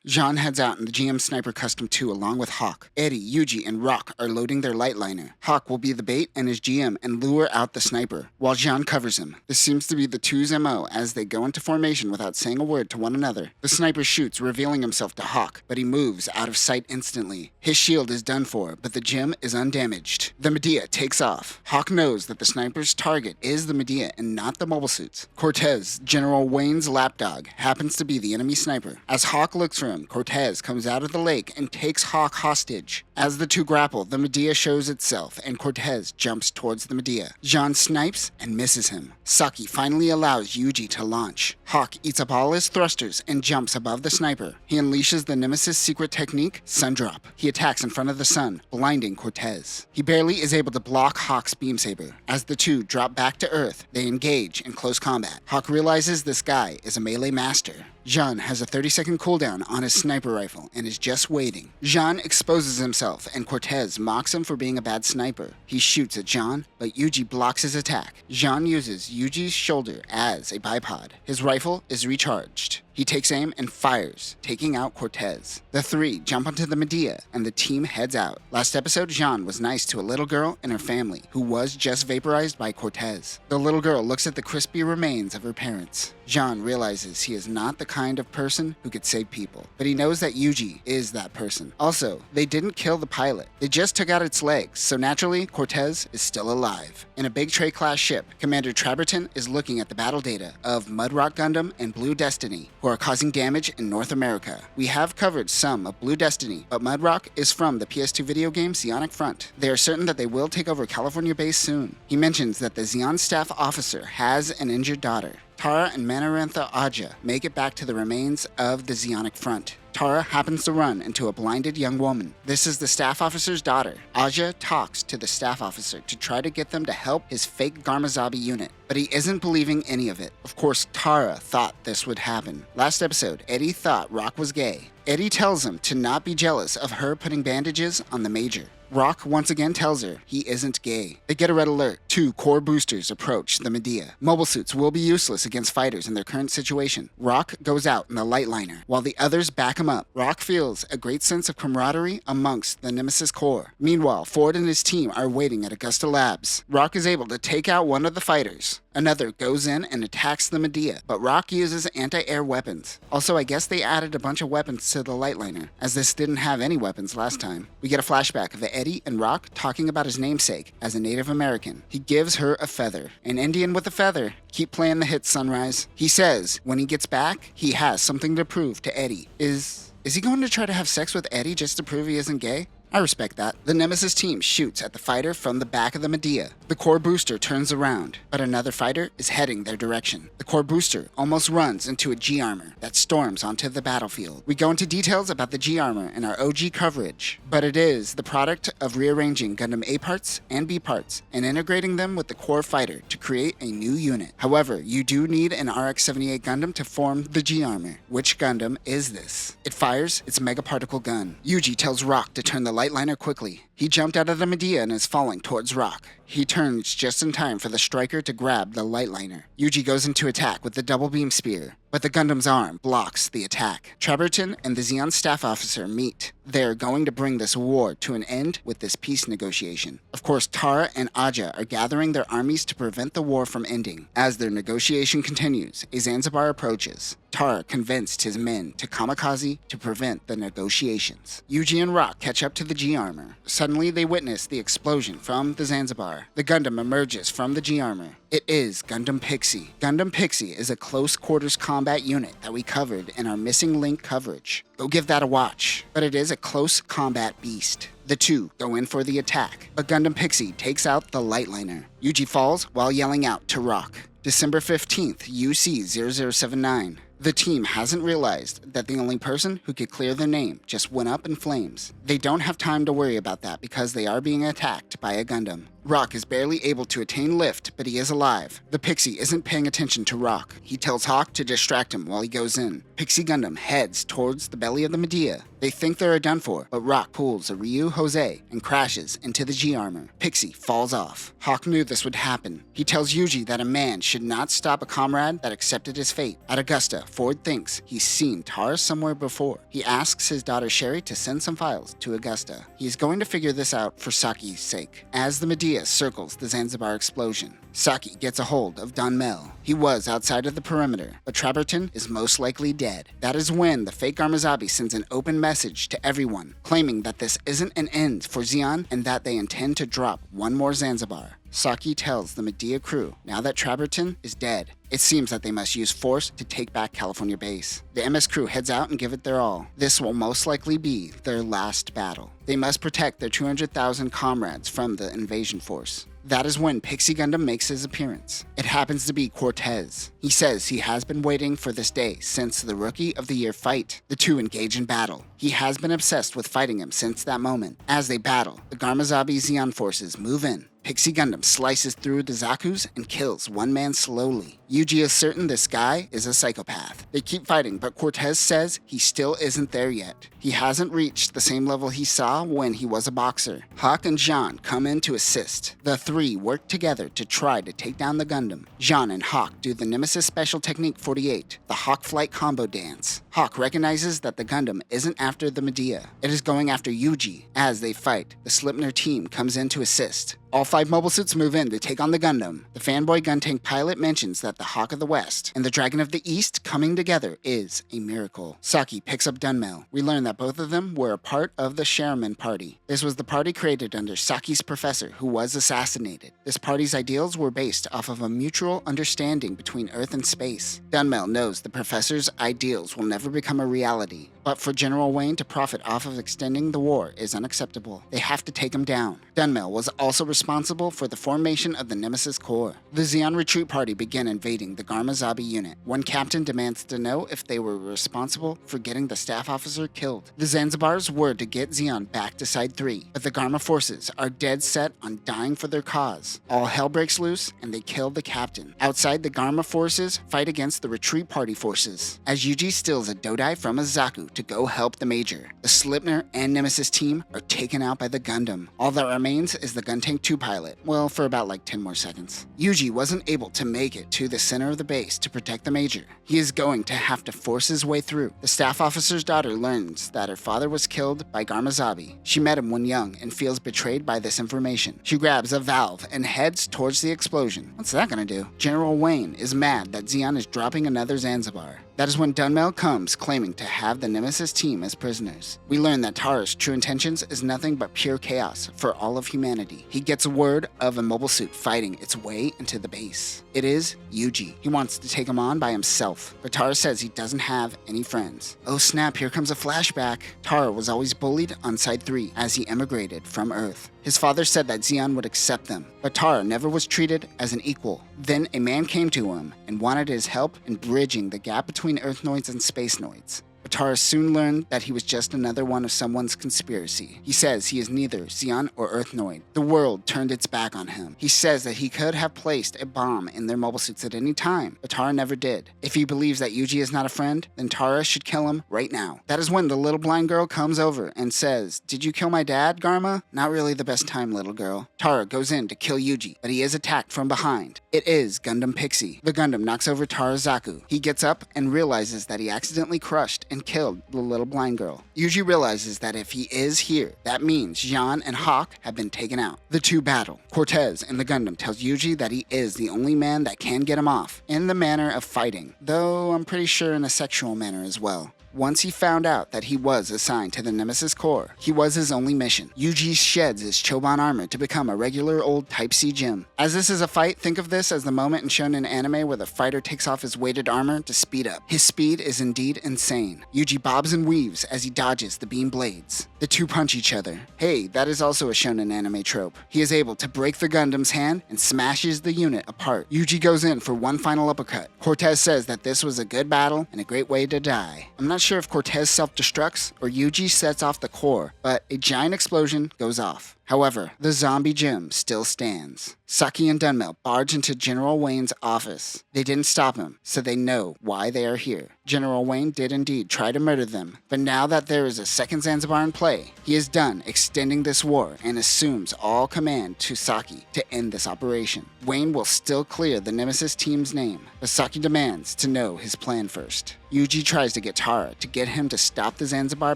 Jean heads out in the GM Sniper Custom 2 along with Hawk. Eddie, Yuji, and Rock are loading their light liner. Hawk will be the bait and his GM and lure out the sniper, while Jean covers him. This seems to be the two's MO as they go into formation without saying a word to one another. The sniper shoots, revealing himself to Hawk, but he moves out of sight instantly. His shield is done for, but the GM is undamaged. The Medea takes off. Hawk knows that the sniper's target is the Medea and not the mobile suits. Cortez, General Wayne's lapdog, happens to be the enemy sniper. As Hawk looks for him, Cortez comes out of the lake and takes Hawk hostage. As the two grapple, the Medea shows itself, and Cortez jumps towards the Medea. Jean snipes and misses him. Saki finally allows Yuji to launch. Hawk eats up all his thrusters and jumps above the sniper. He unleashes the Nemesis secret technique, Sun Drop. He attacks in front of the sun, blinding Cortez. He barely is able to block Hawk's beam saber. As the two drop back to Earth, they engage in close combat. Hawk realizes this guy is a melee master. Jean has a 30-second cooldown on his sniper rifle and is just waiting. Jean exposes himself and Cortez mocks him for being a bad sniper. He shoots at Jean, but Yuji blocks his attack. Jean uses Yuji's shoulder as a bipod. His rifle is recharged. He takes aim and fires, taking out Cortez. The three jump onto the Medea, and the team heads out. Last episode, Jean was nice to a little girl and her family, who was just vaporized by Cortez. The little girl looks at the crispy remains of her parents. Jean realizes he is not the kind of person who could save people, but he knows that Yuji is that person. Also, they didn't kill the pilot. They just took out its legs, so naturally, Cortez is still alive. In a Big Trey-class ship, Commander Traberton is looking at the battle data of Mudrock Gundam and Blue Destiny, who are causing damage in North America. We have covered some of Blue Destiny, but Mudrock is from the PS2 video game Zeonic Front. They are certain that they will take over California base soon. He mentions that the Zeon staff officer has an injured daughter. Tara and Manarantha Aja make it back to the remains of the Zeonic Front. Tara happens to run into a blinded young woman. This is the staff officer's daughter. Aja talks to the staff officer to try to get them to help his fake Garmazabi unit, but he isn't believing any of it. Of course, Tara thought this would happen. Last episode, Eddie thought Rock was gay. Eddie tells him to not be jealous of her putting bandages on the Major. Rock once again tells her he isn't gay. They get a red alert. 2 core boosters approach the Medea. Mobile suits will be useless against fighters in their current situation. Rock goes out in the light liner, while the others back him up. Rock feels a great sense of camaraderie amongst the Nemesis core. Meanwhile, Ford and his team are waiting at Augusta Labs. Rock is able to take out one of the fighters. Another goes in and attacks the Medea, but Rock uses anti-air weapons. Also, I guess they added a bunch of weapons to the light liner, as this didn't have any weapons last time. We get a flashback of Eddie and Rock talking about his namesake as a Native American. He gives her a feather. An Indian with a feather. Keep playing the hits, Sunrise. He says when he gets back, he has something to prove to Eddie. Is he going to try to have sex with Eddie just to prove he isn't gay? I respect that. The Nemesis team shoots at the fighter from the back of the Medea. The core booster turns around, but another fighter is heading their direction. The core booster almost runs into a G-armor that storms onto the battlefield. We go into details about the G-armor in our OG coverage, but it is the product of rearranging Gundam A parts and B parts and integrating them with the core fighter to create a new unit. However, you do need an RX-78 Gundam to form the G-armor. Which Gundam is this? It fires its megaparticle gun. Yuji tells Rock to turn the light liner quickly. He jumped out of the Medea and is falling towards Rock. He turns just in time for the striker to grab the light liner. Yuji goes into attack with the double beam spear, but the Gundam's arm blocks the attack. Traberton and the Zeon staff officer meet. They're going to bring this war to an end with this peace negotiation. Of course, Tara and Aja are gathering their armies to prevent the war from ending. As their negotiation continues, a Zanzibar approaches. Tara convinced his men to kamikaze to prevent the negotiations. Yuji and Rock catch up to the G-armor. Suddenly, they witness the explosion from the Zanzibar. The Gundam emerges from the G-armor. It is Gundam Pixie. Gundam Pixie is a close quarters combat unit that we covered in our Missing Link coverage. Go give that a watch. But it is a close combat beast. The two go in for the attack, but Gundam Pixie takes out the light liner. Yuji falls while yelling out to Rock. December 15th, UC0079. The team hasn't realized that the only person who could clear their name just went up in flames. They don't have time to worry about that because they are being attacked by a Gundam. Rock is barely able to attain lift, but he is alive. The Pixie isn't paying attention to Rock. He tells Hawk to distract him while he goes in. Pixie Gundam heads towards the belly of the Medea. They think they are done for, but Rock pulls a Ryu Jose and crashes into the G-armor. Pixie falls off. Hawk knew this would happen. He tells Yuji that a man should not stop a comrade that accepted his fate. At Augusta, Ford thinks he's seen Tara somewhere before. He asks his daughter Sherry to send some files to Augusta. He's going to figure this out for Saki's sake. As the Medea circles the Zanzibar explosion, Saki gets a hold of Don Mel. He was outside of the perimeter, but Traberton is most likely dead. That is when the fake Garmazabi sends an open message to everyone, claiming that this isn't an end for Zeon and that they intend to drop one more Zanzibar. Saki tells the Medea crew, now that Traberton is dead, it seems that they must use force to take back California base. The MS crew heads out and give it their all. This will most likely be their last battle. They must protect their 200,000 comrades from the invasion force. That is when Pixie Gundam makes his appearance. It happens to be Cortez. He says he has been waiting for this day since the Rookie of the Year fight. The two engage in battle. He has been obsessed with fighting him since that moment. As they battle, the Garmazabi Zeon forces move in. Pixie Gundam slices through the Zaku's and kills one man slowly. Yuji is certain this guy is a psychopath. They keep fighting, but Cortez says he still isn't there yet. He hasn't reached the same level he saw when he was a boxer. Hawk and Jean come in to assist. The three work together to try to take down the Gundam. Jean and Hawk do the Nemesis Special Technique 48, the Hawk Flight Combo Dance. Hawk recognizes that the Gundam isn't after the Medea. It is going after Yuji. As they fight, the Slipner team comes in to assist. All 5 mobile suits move in to take on the Gundam. The fanboy gun tank pilot mentions that the Hawk of the West and the Dragon of the East coming together is a miracle. Saki picks up Dunmel. We learn that both of them were a part of the Sherman Party. This was the party created under Saki's professor, who was assassinated. This party's ideals were based off of a mutual understanding between Earth and space. Dunmel knows the professor's ideals will never become a reality, but for General Wayne to profit off of extending the war is unacceptable. They have to take him down. Dunmel was also responsible for the formation of the Nemesis Corps. The Zeon retreat party began invading the Garma Zabi unit. One captain demands to know if they were responsible for getting the staff officer killed. The Zanzibars were to get Zeon back to Side 3, but the Garma forces are dead set on dying for their cause. All hell breaks loose, and they kill the captain. Outside, the Garma forces fight against the retreat party forces, as Yuji steals a Dodai from a Zaku to go help the Major. The Slipner and Nemesis team are taken out by the Gundam. All that remains is the Guntank 2 pilot, well, for about like 10 more seconds. Yuji wasn't able to make it to the center of the base to protect the Major. He is going to have to force his way through. The staff officer's daughter learns that her father was killed by Garma Zabi. She met him when young and feels betrayed by this information. She grabs a valve and heads towards the explosion. What's that gonna do? General Wayne is mad that Zeon is dropping another Zanzibar. That is when Dunmel comes claiming to have the Nemesis team as prisoners. We learn that Tara's true intentions is nothing but pure chaos for all of humanity. He gets word of a mobile suit fighting its way into the base. It is Yuji. He wants to take him on by himself, but Tara says he doesn't have any friends. Oh snap, here comes a flashback. Tara was always bullied on Side 3 as he emigrated from Earth. His father said that Zeon would accept them, but Tara never was treated as an equal. Then a man came to him and wanted his help in bridging the gap between Earthnoids and Spacenoids. But Tara soon learned that he was just another one of someone's conspiracy. He says he is neither Zeon or Earthnoid. The world turned its back on him. He says that he could have placed a bomb in their mobile suits at any time, but Tara never did. If he believes that Yuji is not a friend, then Tara should kill him right now. That is when the little blind girl comes over and says, "Did you kill my dad, Garma?" Not really the best time, little girl. Tara goes in to kill Yuji, but he is attacked from behind. It is Gundam Pixie. The Gundam knocks over Tara's Zaku. He gets up and realizes that he accidentally crushed and killed the little blind girl. Yuji realizes that if he is here, that means Jean and Hawk have been taken out. The two battle. Cortez in the Gundam tells Yuji that he is the only man that can get him off, in the manner of fighting, though I'm pretty sure in a sexual manner as well. Once he found out that he was assigned to the Nemesis Corps, he was his only mission. Yuji sheds his Choban armor to become a regular old Type C gym. As this is a fight, think of this as the moment in shonen anime where the fighter takes off his weighted armor to speed up. His speed is indeed insane. Yuji bobs and weaves as he dodges the beam blades. The two punch each other. Hey, that is also a shonen anime trope. He is able to break the Gundam's hand and smashes the unit apart. Yuji goes in for one final uppercut. Cortez says that this was a good battle and a great way to die. I'm not sure if Cortez self-destructs or Yuji sets off the core, but a giant explosion goes off. However, the zombie gym still stands. Saki and Dunmel barge into General Wayne's office. They didn't stop him, so they know why they are here. General Wayne did indeed try to murder them, but now that there is a second Zanzibar in play, he is done extending this war and assumes all command to Saki to end this operation. Wayne will still clear the Nemesis team's name, but Saki demands to know his plan first. Yuji tries to get Tara to get him to stop the Zanzibar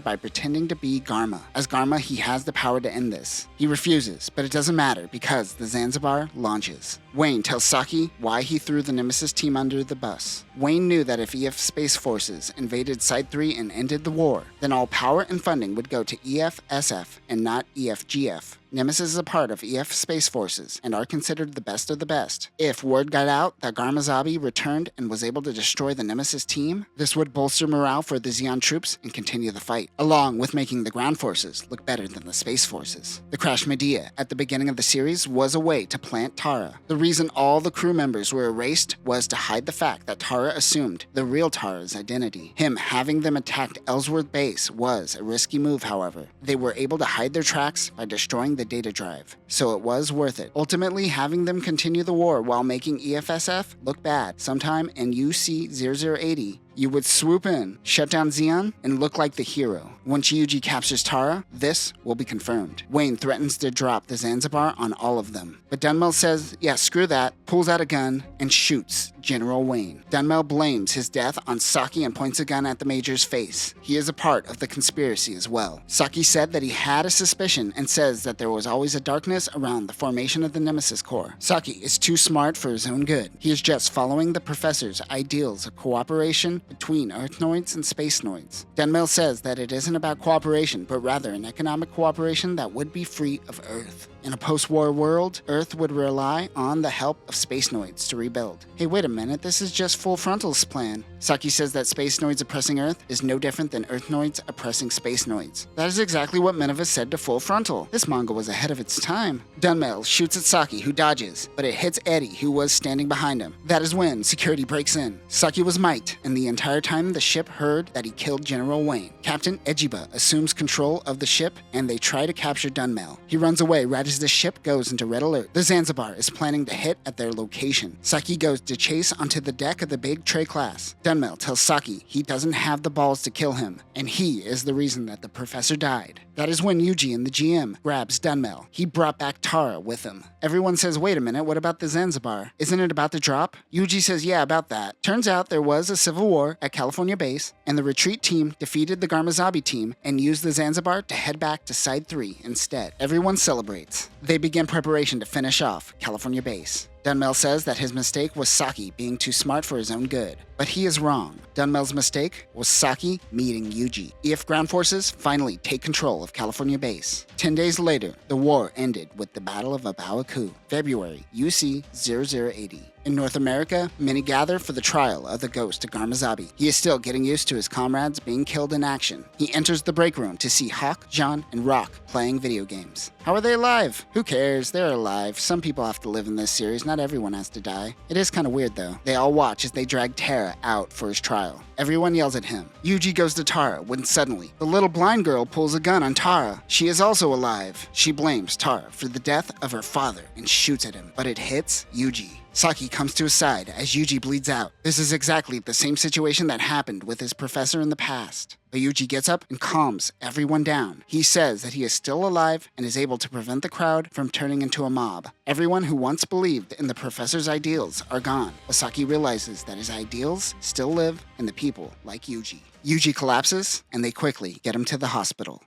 by pretending to be Garma. As Garma, he has the power to end this. He refuses, but it doesn't matter because the Zanzibar launches. Wayne tells Saki why he threw the Nemesis team under the bus. Wayne knew that if EF Space Forces invaded Side 3 and ended the war, then all power and funding would go to EF-SF and not EF-GF. Nemesis is a part of EF Space Forces and are considered the best of the best. If word got out that Garma Zabi returned and was able to destroy the Nemesis team, this would bolster morale for the Zeon troops and continue the fight, along with making the ground forces look better than the space forces. The Crash Medea at the beginning of the series was a way to plant Tara. The reason all the crew members were erased was to hide the fact that Tara assumed the real Tara's identity. Him having them attack Ellsworth base was a risky move, however. They were able to hide their tracks by destroying the data drive, so it was worth it. Ultimately, having them continue the war while making EFSF look bad. Sometime in UC 0080, you would swoop in, shut down Zeon, and look like the hero. Once Yuji captures Tara, this will be confirmed. Wayne threatens to drop the Zanzibar on all of them. But Dunmel says, yeah, screw that, pulls out a gun, and shoots General Wayne. Dunmel blames his death on Saki and points a gun at the Major's face. He is a part of the conspiracy as well. Saki said that he had a suspicion and says that there was always a darkness around the formation of the Nemesis Corps. Saki is too smart for his own good. He is just following the professor's ideals of cooperation between Earthnoids and Spacenoids. Dunmel says that it isn't about cooperation, but rather an economic cooperation that would be free of Earth. In a post-war world, Earth would rely on the help of Spacenoids to rebuild. Hey, wait a minute, this is just Full Frontal's plan. Saki says that Spacenoids oppressing Earth is no different than Earthnoids oppressing Spacenoids. That is exactly what Minerva said to Full Frontal. This manga was ahead of its time. Dunmel shoots at Saki, who dodges, but it hits Eddie, who was standing behind him. That is when security breaks in. Saki was mic'd, and the entire time the ship heard that he killed General Wayne. Captain Ejiba assumes control of the ship, and they try to capture Dunmel. He runs away right as the ship goes into red alert. The Zanzibar is planning to hit at their location. Saki goes to chase onto the deck of the big Trey class. Dunmel tells Saki he doesn't have the balls to kill him, and he is the reason that the professor died. That is when Yuji and the GM grabs Dunmel. He brought back Tara with him. Everyone says, wait a minute, what about the Zanzibar? Isn't it about to drop? Yuji says, yeah, about that. Turns out there was a civil war at California base, and the retreat team defeated the Zabi team and used the Zanzibar to head back to Side 3 instead. Everyone celebrates. They begin preparation to finish off California base. Dunmel says that his mistake was Saki being too smart for his own good. But he is wrong. Dunmel's mistake was Saki meeting Yuji. EF ground forces finally take control of California base. 10 days later, the war ended with the Battle of Abawaku, February, UC 0080. In North America, many gather for the trial of the ghost of Zabi. He is still getting used to his comrades being killed in action. He enters the break room to see Hawk, John, and Rock playing video games. How are they alive? Who cares? They're alive. Some people have to live in this series. Not everyone has to die. It is kind of weird though. They all watch as they drag Tara out for his trial. Everyone yells at him. Yuji goes to Tara when suddenly the little blind girl pulls a gun on Tara. She is also alive. She blames Tara for the death of her father and shoots at him, but it hits Yuji. Saki comes to his side as Yuji bleeds out. This is exactly the same situation that happened with his professor in the past. But Yuji gets up and calms everyone down. He says that he is still alive and is able to prevent the crowd from turning into a mob. Everyone who once believed in the professor's ideals are gone. But Saki realizes that his ideals still live in the people like Yuji. Yuji collapses, and they quickly get him to the hospital.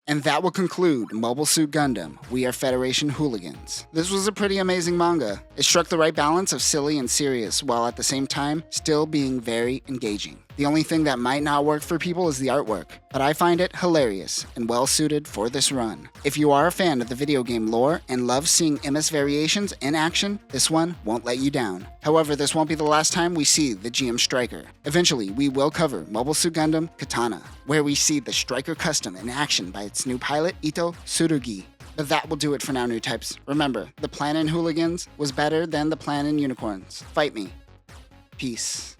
And that will conclude Mobile Suit Gundam. We are Federation Hooligans. This was a pretty amazing manga. It struck the right balance of silly and serious, while at the same time still being very engaging. The only thing that might not work for people is the artwork, but I find it hilarious and well suited for this run. If you are a fan of the video game lore and love seeing MS variations in action, this one won't let you down. However, this won't be the last time we see the GM Striker. Eventually, we will cover Mobile Suit Gundam Katana, where we see the Striker Custom in action by its new pilot, Ito Tsurugi. But that will do it for now, new types. Remember, the plan in Hooligans was better than the plan in Unicorns. Fight me. Peace.